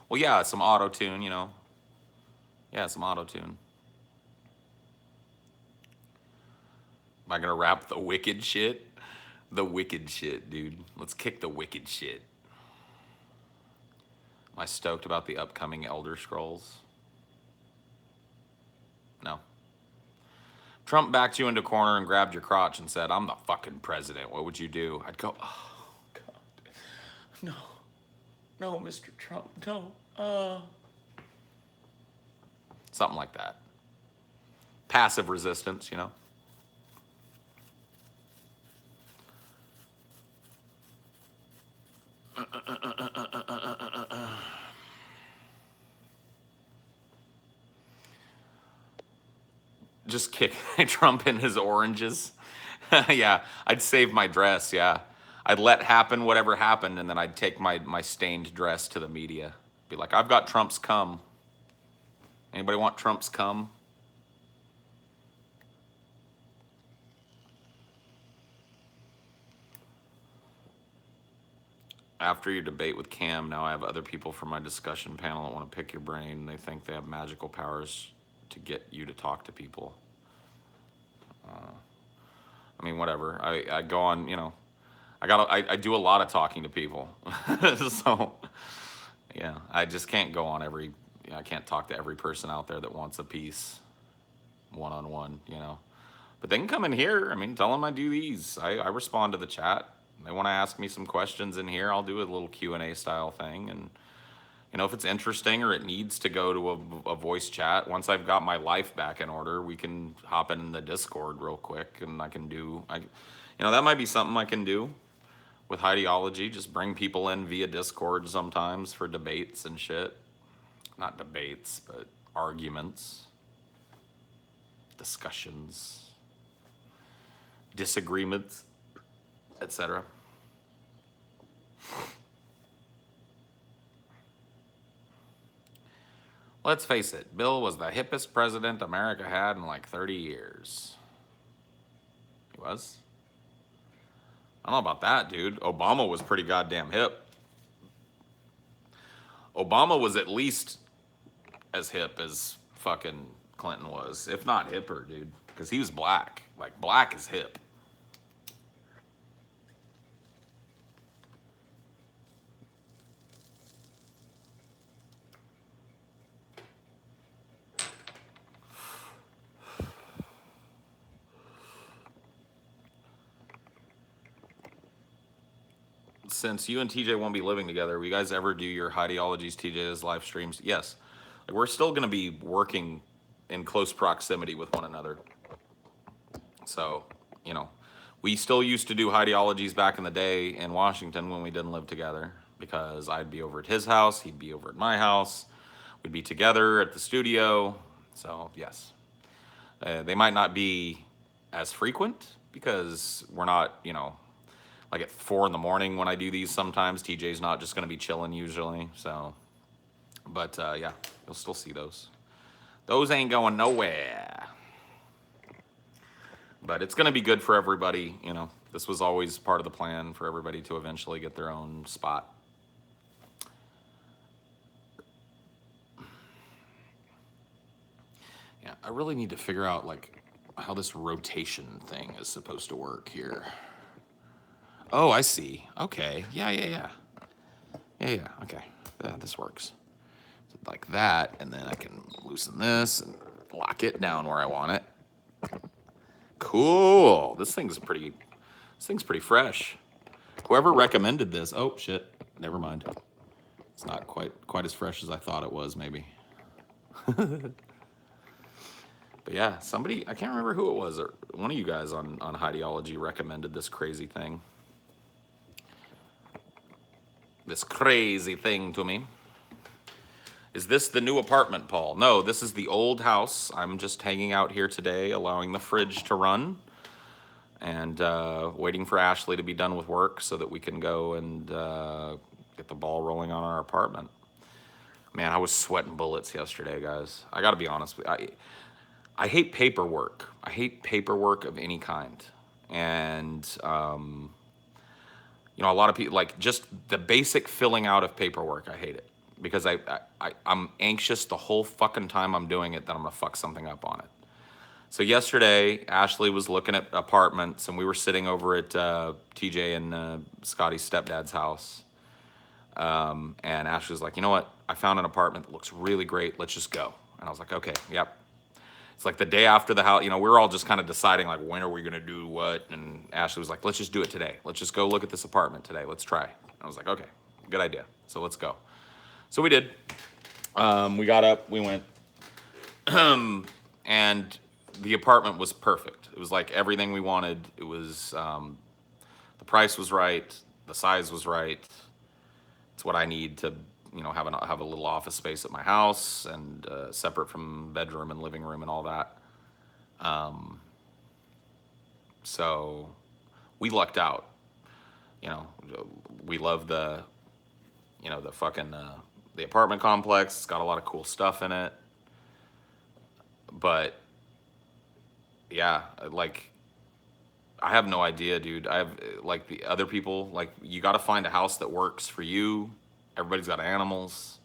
Speaker 1: Well, yeah, some auto tune, you know. Yeah, some auto tune. Am I gonna rap the wicked shit? The wicked shit, dude. Let's kick the wicked shit. Am I stoked about the upcoming Elder Scrolls? No. Trump backed you into a corner and grabbed your crotch and said, I'm the fucking president. What would you do? I'd go, oh, God. No. No, Mr. Trump. No. Something like that. Passive resistance, you know? Just kick Trump in his oranges. Yeah, I'd save my dress, yeah. I'd let happen whatever happened, and then I'd take my stained dress to the media. Be like, I've got Trump's cum. Anybody want Trump's cum? After your debate with Cam, now I have other people from my discussion panel that want to pick your brain. They think they have magical powers to get you to talk to people. I mean, whatever. I go on, you know, I do a lot of talking to people. So, yeah, I just can't go on I can't talk to every person out there that wants a piece one on one, you know. But they can come in here. I mean, tell them I do these. I respond to the chat. They want to ask me some questions in here. I'll do a little Q&A style thing. And, you know, if it's interesting or it needs to go to a voice chat, once I've got my life back in order, we can hop in the Discord real quick and you know, that might be something I can do with Highdeology. Just bring people in via Discord sometimes for debates and shit. Not debates, but arguments, discussions, disagreements, etc. Let's face it, Bill was the hippest president America had in like 30 years. He was? I don't know about that, dude. Obama was pretty goddamn hip. Obama was at least as hip as fucking Clinton was, if not hipper, dude. Because he was black. Like, black is hip. Since you and TJ won't be living together, will you guys ever do your Highdeologies, TJ's live streams? Yes. Like, we're still going to be working in close proximity with one another. So, you know, we still used to do Highdeologies back in the day in Washington when we didn't live together because I'd be over at his house, he'd be over at my house, we'd be together at the studio. So, yes. They might not be as frequent because we're not, you know, like at 4 in the morning when I do these sometimes. TJ's not just going to be chilling usually. So, but yeah, you'll still see those. Those ain't going nowhere. But it's going to be good for everybody. You know, this was always part of the plan for everybody to eventually get their own spot. Yeah, I really need to figure out like how this rotation thing is supposed to work here. Oh, I see. Okay. Yeah, yeah, yeah. Yeah, yeah. Okay. Yeah, this works. Like that, and then I can loosen this and lock it down where I want it. Cool. This thing's pretty fresh. Whoever recommended this, oh shit, never mind. It's not quite as fresh as I thought it was, maybe. But yeah, somebody, I can't remember who it was, or one of you guys on Highdeology recommended this crazy thing. This crazy thing to me. Is this the new apartment, Paul? No, this is the old house. I'm just hanging out here today, allowing the fridge to run, and waiting for Ashley to be done with work so that we can go and get the ball rolling on our apartment. Man, I was sweating bullets yesterday, guys. I got to be honest with you. I hate paperwork. I hate paperwork of any kind. And, you know, a lot of people, like, just the basic filling out of paperwork, I hate it. Because I'm anxious the whole fucking time I'm doing it that I'm going to fuck something up on it. So yesterday, Ashley was looking at apartments, and we were sitting over at TJ and Scotty's stepdad's house. And Ashley was like, you know what? I found an apartment that looks really great. Let's just go. And I was like, okay, yep. It's like the day after the house, you know, we were all just kind of deciding, like, when are we going to do what? And Ashley was like, let's just do it today. Let's just go look at this apartment today. Let's try. And I was like, okay, good idea. So let's go. So we did. We got up, we went. And the apartment was perfect. It was like everything we wanted. It was, the price was right. The size was right. It's what I need to, you know, have a little office space at my house, and separate from bedroom and living room and all that. So we lucked out. You know, we love the, you know, the fucking the apartment complex. It's got a lot of cool stuff in it. But yeah, like, I have no idea, dude. I have, like, the other people, like, you got to find a house that works for you. Everybody's got animals.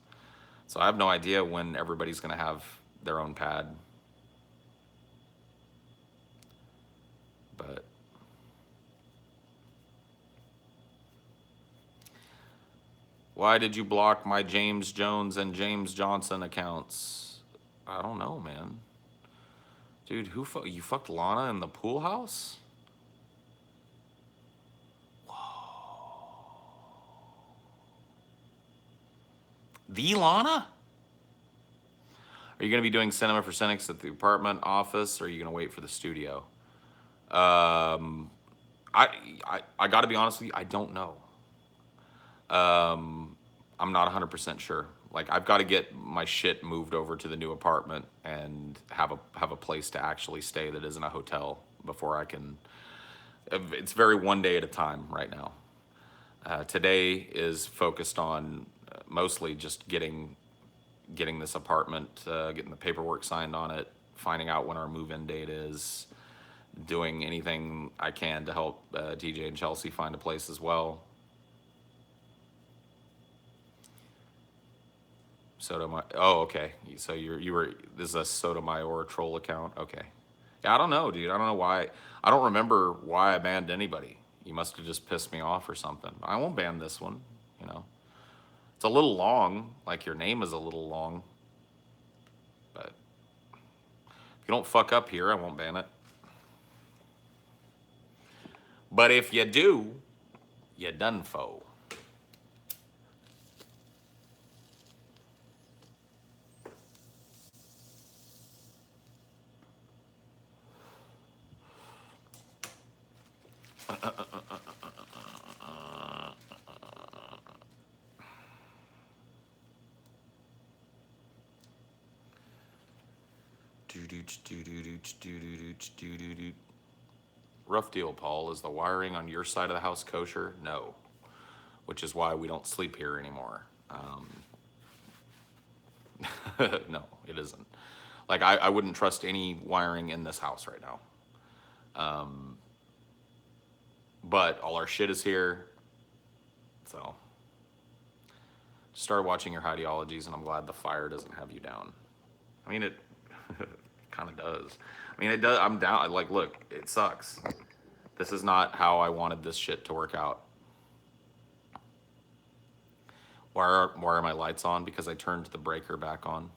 Speaker 1: So I have no idea when everybody's going to have their own pad. But why did you block my James Jones and James Johnson accounts? I don't know, man. Dude, you fucked Lana in the pool house? The Lana? Are you going to be doing cinema for Cynics at the apartment office, or are you going to wait for the studio? I got to be honest with you, I don't know. I'm not 100% sure. Like, I've got to get my shit moved over to the new apartment and have a place to actually stay that isn't a hotel before I can. It's very one day at a time right now. Today is focused on mostly just getting this apartment, getting the paperwork signed on it, finding out when our move-in date is, doing anything I can to help TJ and Chelsea find a place as well. Oh, okay. So this is a Sotomayor troll account. Okay. Yeah, I don't know, dude. I don't know why. I don't remember why I banned anybody. You must have just pissed me off or something. I won't ban this one. You know, it's a little long. Like, your name is a little long. But if you don't fuck up here, I won't ban it. But if you do, you done fo. Rough deal, Paul. Is the wiring on your side of the house kosher? No. Which is why we don't sleep here anymore. No, it isn't. Like, I wouldn't trust any wiring in this house right now. But all our shit is here. So start watching your Highdeologies, and I'm glad the fire doesn't have you down. I mean, it kind of does. I mean, it does. I'm down. Like, look, it sucks. This is not how I wanted this shit to work out. Why are my lights on? Because I turned the breaker back on.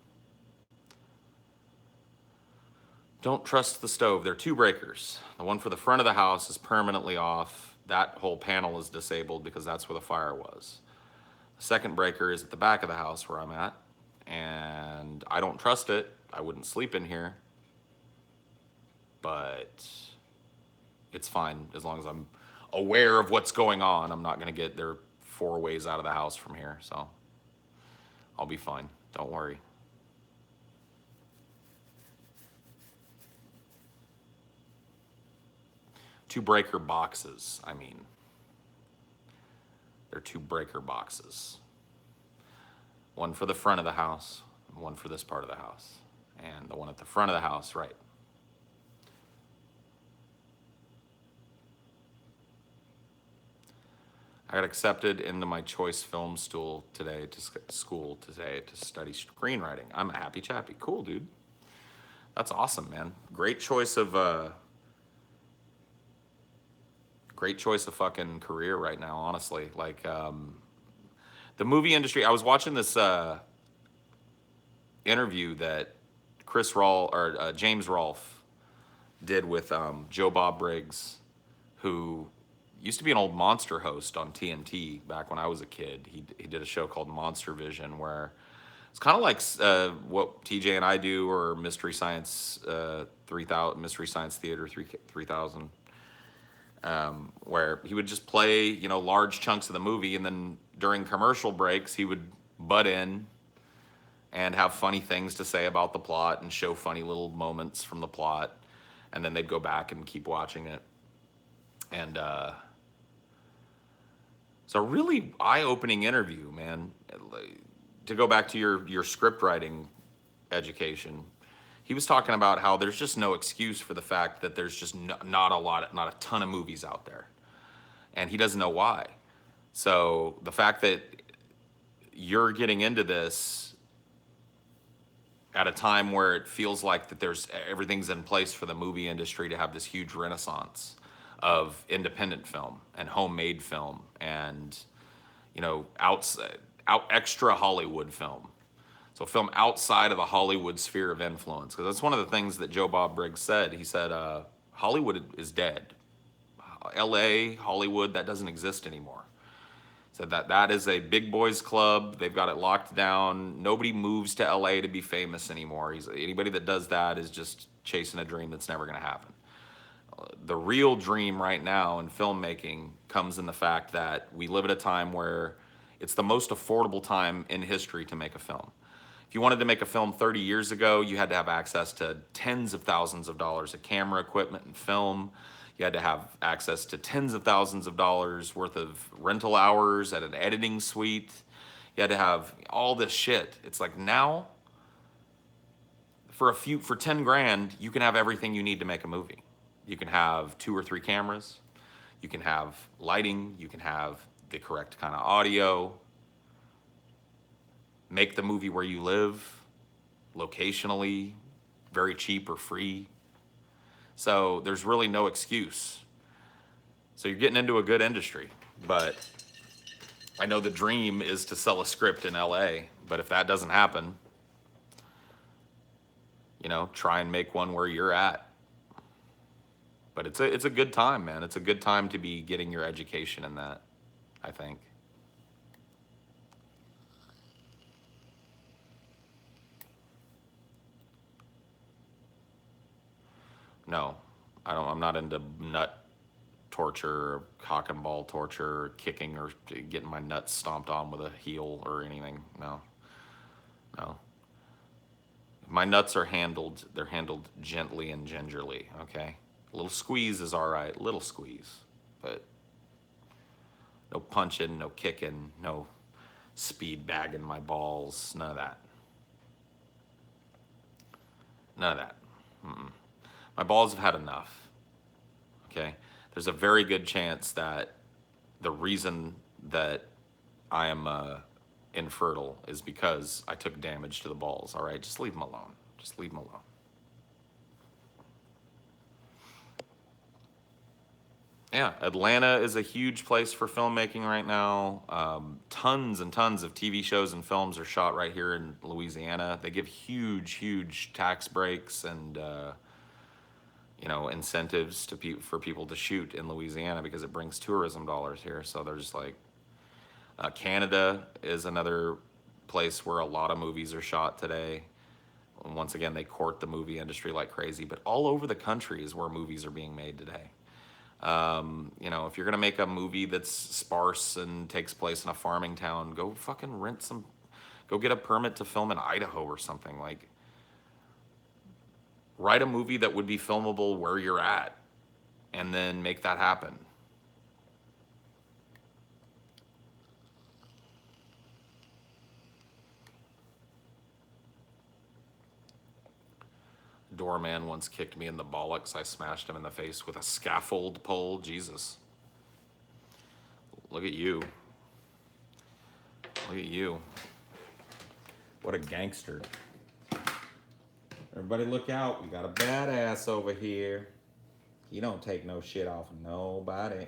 Speaker 1: Don't trust the stove. There are two breakers. The one for the front of the house is permanently off. That whole panel is disabled because that's where the fire was. The second breaker is at the back of the house where I'm at, and I don't trust it. I wouldn't sleep in here, but it's fine as long as I'm aware of what's going on. I'm not going to get there 4 ways out of the house from here, so I'll be fine. Don't worry. Two breaker boxes, I mean. They're two breaker boxes. One for the front of the house, and one for this part of the house. And the one at the front of the house, right. I got accepted into my choice film school today to study screenwriting. I'm a happy chappy. Cool, dude. That's awesome, man. Great choice of fucking career right now, honestly. Like the movie industry. I was watching this interview that James Rolfe did with Joe Bob Briggs, who used to be an old monster host on TNT back when I was a kid. He did a show called Monster Vision where it's kind of like what TJ and I do, or Mystery Science 3000, Mystery Science Theater 3000, where he would just play, large chunks of the movie, and then during commercial breaks, he would butt in and have funny things to say about the plot and show funny little moments from the plot, and then they'd go back and keep watching it. And it's a really eye-opening interview, man. To go back to your script writing education, he was talking about how there's just no excuse for the fact that there's just not a ton of movies out there, and he doesn't know why. So the fact that you're getting into this at a time where it feels like that everything's in place for the movie industry to have this huge renaissance of independent film and homemade film and extra Hollywood film. So film outside of the Hollywood sphere of influence, because that's one of the things that Joe Bob Briggs said. He said Hollywood is dead. L.A., Hollywood, that doesn't exist anymore. Said that is a big boys club. They've got it locked down. Nobody moves to L.A. to be famous anymore. Anybody that does that is just chasing a dream that's never going to happen. The real dream right now in filmmaking comes in the fact that we live at a time where it's the most affordable time in history to make a film. If you wanted to make a film 30 years ago, you had to have access to tens of thousands of dollars of camera equipment and film. You had to have access to tens of thousands of dollars worth of rental hours at an editing suite. You had to have all this shit. It's like now, for 10 grand, you can have everything you need to make a movie. You can have 2 or 3 cameras. You can have lighting. You can have the correct kind of audio. Make the movie where you live, locationally, very cheap or free. So there's really no excuse. So you're getting into a good industry. But I know the dream is to sell a script in LA. But if that doesn't happen, try and make one where you're at. But it's a good time, man. It's a good time to be getting your education in that, I think. No, I'm not into nut torture, or cock and ball torture, or kicking, or getting my nuts stomped on with a heel or anything. No. My nuts are handled. They're handled gently and gingerly. Okay. A little squeeze is all right. Little squeeze, but no punching, no kicking, no speed bagging my balls. None of that. None of that. Mm-mm. My balls have had enough. Okay? There's a very good chance that the reason that I am infertile is because I took damage to the balls. All right, just leave them alone. Just leave them alone. Yeah, Atlanta is a huge place for filmmaking right now. Tons and tons of TV shows and films are shot right here in Louisiana. They give huge, huge tax breaks and incentives to for people to shoot in Louisiana because it brings tourism dollars here. So there's like Canada is another place where a lot of movies are shot today. And once again, they court the movie industry like crazy, but all over the country is where movies are being made today. If you're gonna make a movie that's sparse and takes place in a farming town, go fucking go get a permit to film in Idaho or something. Like, write a movie that would be filmable where you're at, and then make that happen. Doorman once kicked me in the bollocks. I smashed him in the face with a scaffold pole. Jesus. Look at you. Look at you. What a gangster. Everybody look out. We got a badass over here. He don't take no shit off of nobody.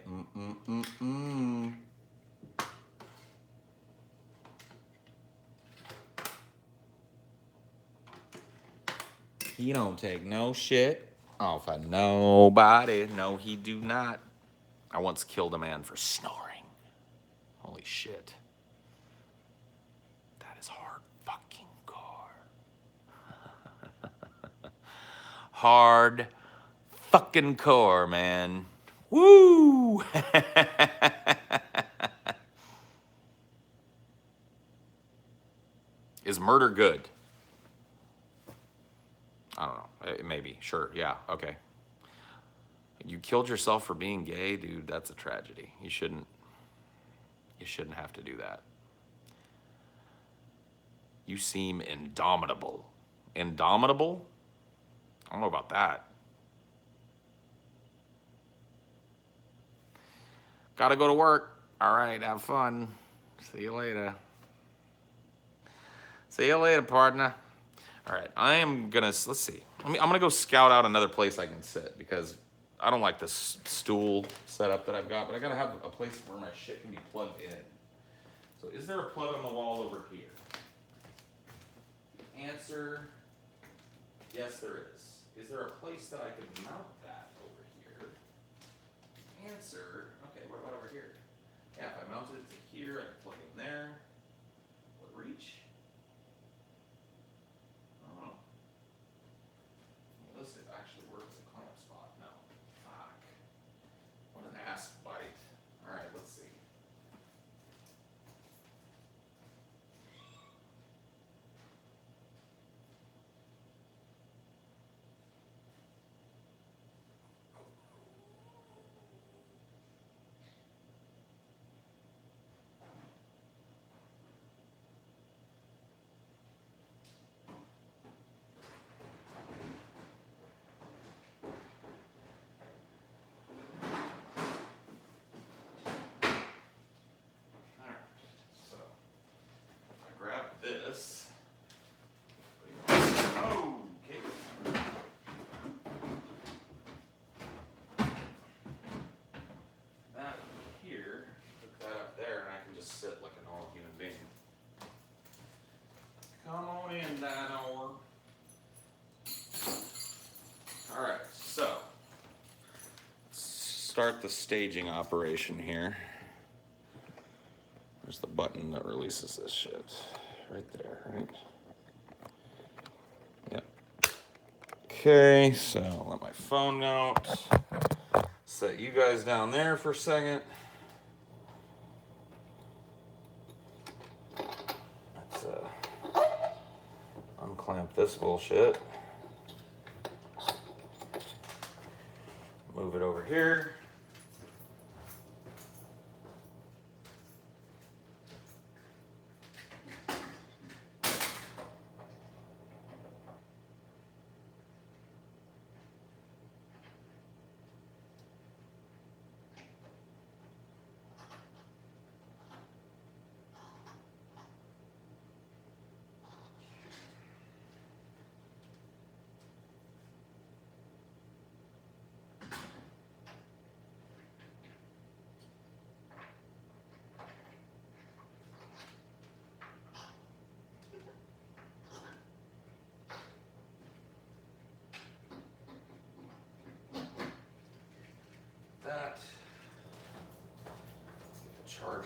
Speaker 1: He don't take no shit off of nobody. No, he do not. I once killed a man for snoring. Holy shit. That is hard fucking core. Hard fucking core, man. Woo! Is murder good? I don't know. Maybe. Sure. Yeah. Okay. You killed yourself for being gay, dude. That's a tragedy. You shouldn't have to do that. You seem indomitable. Indomitable? I don't know about that. Gotta go to work. All right, have fun. See you later. See you later, partner. All right, I am gonna, let's see. I'm gonna go scout out another place I can sit because I don't like this stool setup that I've got, but I gotta have a place where my shit can be plugged in. So is there a plug on the wall over here? Answer, yes there is. Is there a place that I could mount that over here? Answer, okay, what about over here? Yeah, if I mounted it to here, I could plug it in there. Would it reach? Oh. Well, this actually works as a clamp spot. No. Fuck. What an ass bite. Alright, let's see. This. Oh, okay. That here, put that up there, and I can just sit like a normal human being. Come on in, Dino. Alright, so let's start the staging operation here. There's the button that releases this shit. Right there, right? Yep. Okay, so let my phone out. Set you guys down there for a second. Let's unclamp this bullshit. Move it over here.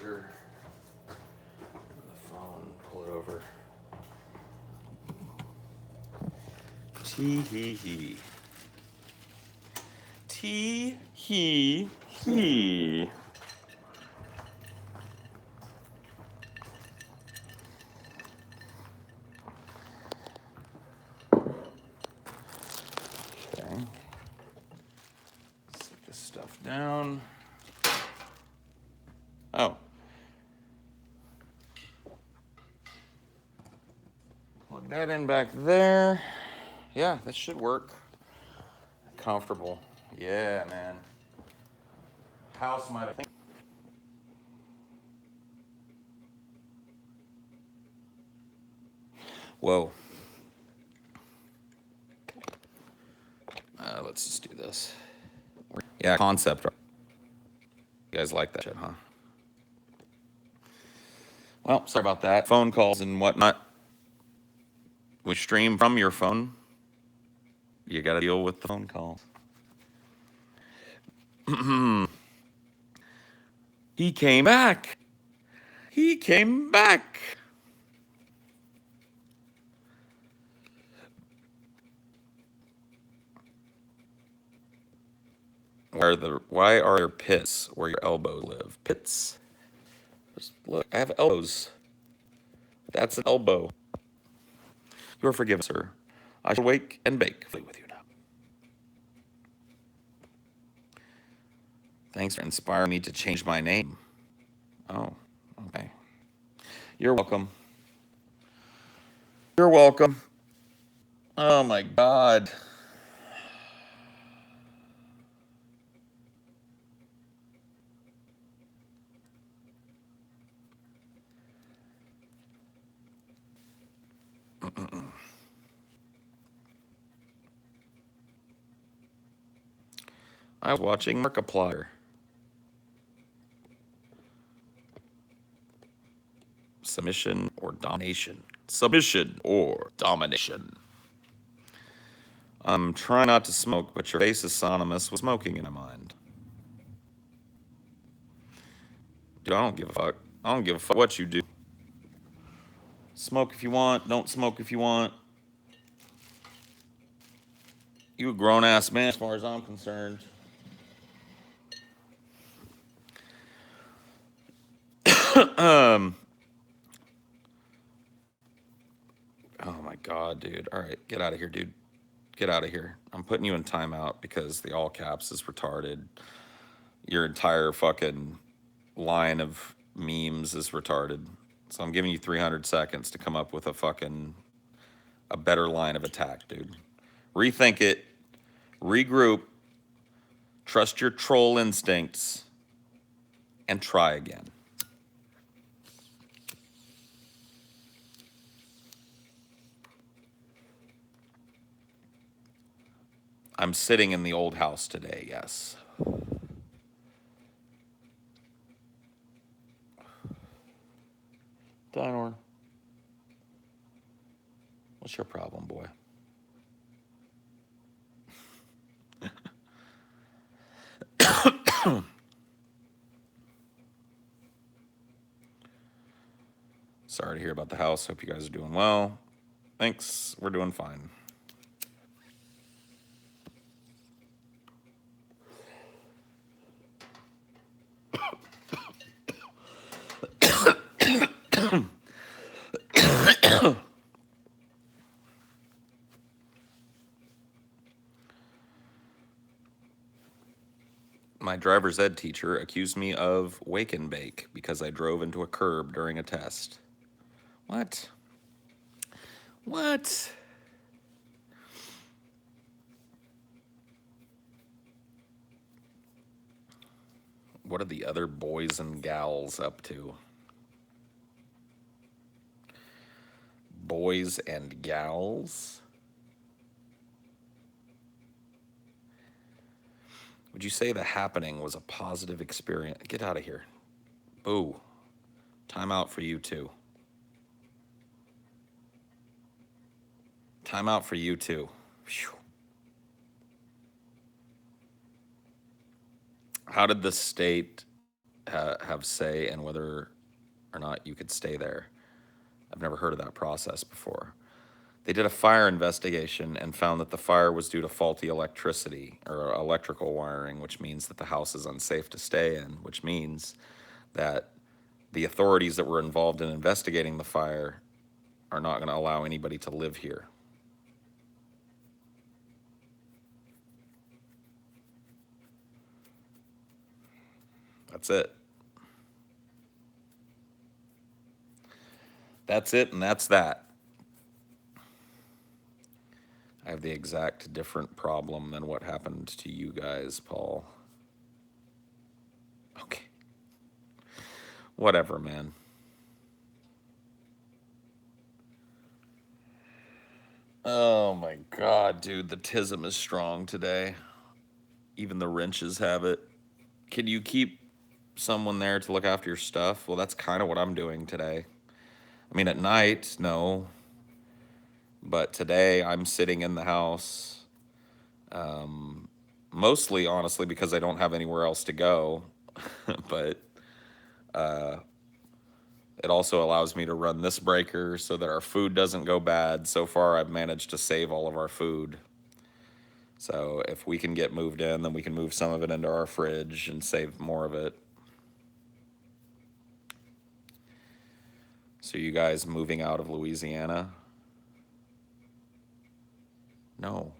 Speaker 1: charger. The phone, pull it over. Tee hee hee. Tee hee hee. Okay. Set this stuff down. Oh. Plug that in back there. Yeah, that should work. Comfortable. Yeah, man. House might have. Whoa. Let's just do this. Yeah, concept. You guys like that shit, huh? Well, sorry about that. Phone calls and whatnot. We stream from your phone. You got to deal with the phone calls. He came back. He came back. Why are there pits where your elbows live? Pits? Just look, I have elbows. That's an elbow. You are forgiven, sir. I shall wake and bake with you now. Thanks for inspiring me to change my name. Oh, okay. You're welcome. You're welcome. Oh my God. I was watching Markiplier. Submission or domination? Submission or domination? I'm trying not to smoke, but your face is synonymous with smoking in my mind. Dude, I don't give a fuck. I don't give a fuck what you do. Smoke if you want. Don't smoke if you want. You a grown-ass man as far as I'm concerned. Oh my God, dude. All right, get out of here, dude. Get out of here. I'm putting you in timeout because the all caps is retarded. Your entire fucking line of memes is retarded. So I'm giving you 300 seconds to come up with a better line of attack, dude. Rethink it. Regroup. Trust your troll instincts. And try again. I'm sitting in the old house today, yes. Dinor. What's your problem, boy? Sorry to hear about the house. Hope you guys are doing well. Thanks. We're doing fine. My driver's ed teacher accused me of wake and bake because I drove into a curb during a test. What? What? What are the other boys and gals up to? Boys and gals? Would you say the happening was a positive experience? Get out of here. Boo. Time out for you too. Time out for you too. Whew. How did the state have say in whether or not you could stay there. I've never heard of that process before. They did a fire investigation and found that the fire was due to faulty electricity or electrical wiring, which means that the house is unsafe to stay in, which means that the authorities that were involved in investigating the fire are not going to allow anybody to live here. That's it. That's it, and that's that. I have the exact different problem than what happened to you guys, Paul. Okay. Whatever, man. Oh my god, dude, the tism is strong today. Even the wrenches have it. Can you keep someone there to look after your stuff? Well, that's kind of what I'm doing today. I mean, at night, no. But today, I'm sitting in the house. Mostly, honestly, because I don't have anywhere else to go. But it also allows me to run this breaker so that our food doesn't go bad. So far, I've managed to save all of our food. So if we can get moved in, then we can move some of it into our fridge and save more of it. So you guys moving out of Louisiana? No.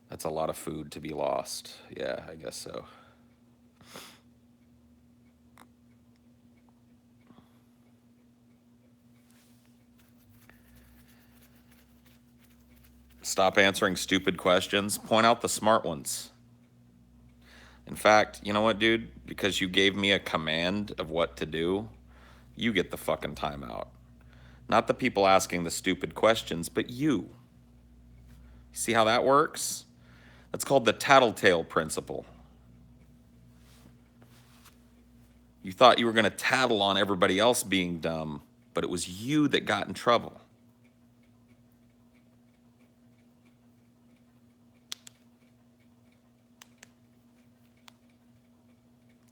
Speaker 1: That's a lot of food to be lost. Yeah, I guess so. Stop answering stupid questions. Point out the smart ones. In fact, you know what, dude? Because you gave me a command of what to do, you get the fucking timeout. Not the people asking the stupid questions, but you. See how that works? That's called the tattletale principle. You thought you were going to tattle on everybody else being dumb, but it was you that got in trouble.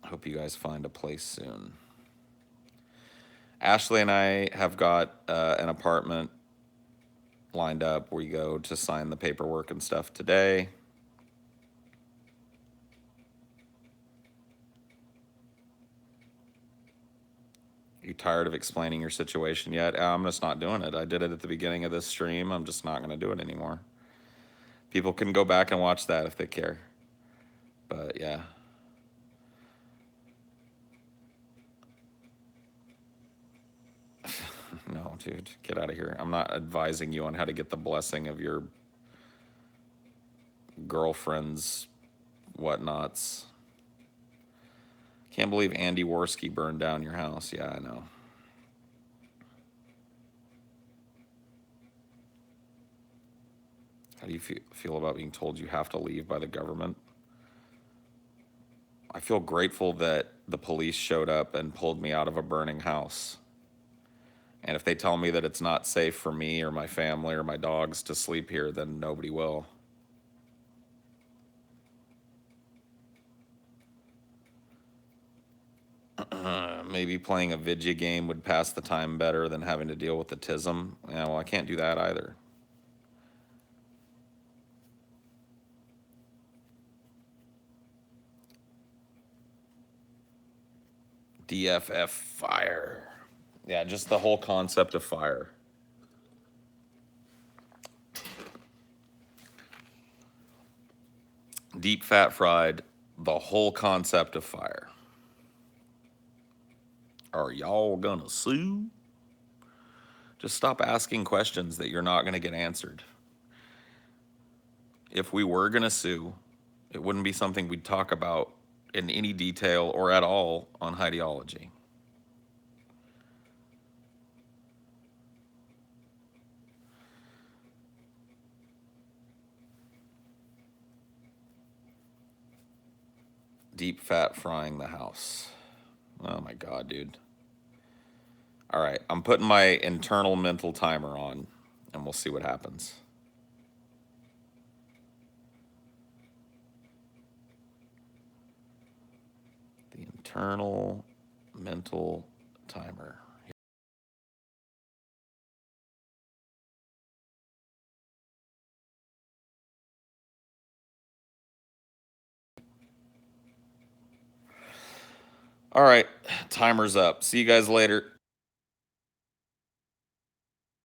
Speaker 1: I hope you guys find a place soon. Ashley and I have got an apartment lined up. We go to sign the paperwork and stuff today. You tired of explaining your situation yet? I'm just not doing it. I did it at the beginning of this stream. I'm just not going to do it anymore. People can go back and watch that if they care. But yeah. No, dude, get out of here. I'm not advising you on how to get the blessing of your girlfriend's whatnots. Can't believe Andy Worski burned down your house. Yeah, I know. How do you feel about being told you have to leave by the government? I feel grateful that the police showed up and pulled me out of a burning house. And if they tell me that it's not safe for me or my family or my dogs to sleep here, then nobody will. Maybe playing a video game would pass the time better than having to deal with the tism. Yeah, well, I can't do that either. DFF fire. Yeah, just the whole concept of fire. Deep fat fried, the whole concept of fire. Are y'all gonna sue? Just stop asking questions that you're not gonna get answered. If we were gonna sue, it wouldn't be something we'd talk about in any detail or at all on Highdeology. Deep fat frying the house. Oh my God, dude. All right, I'm putting my internal mental timer on, and we'll see what happens. The internal mental timer. All right, timer's up. See you guys later.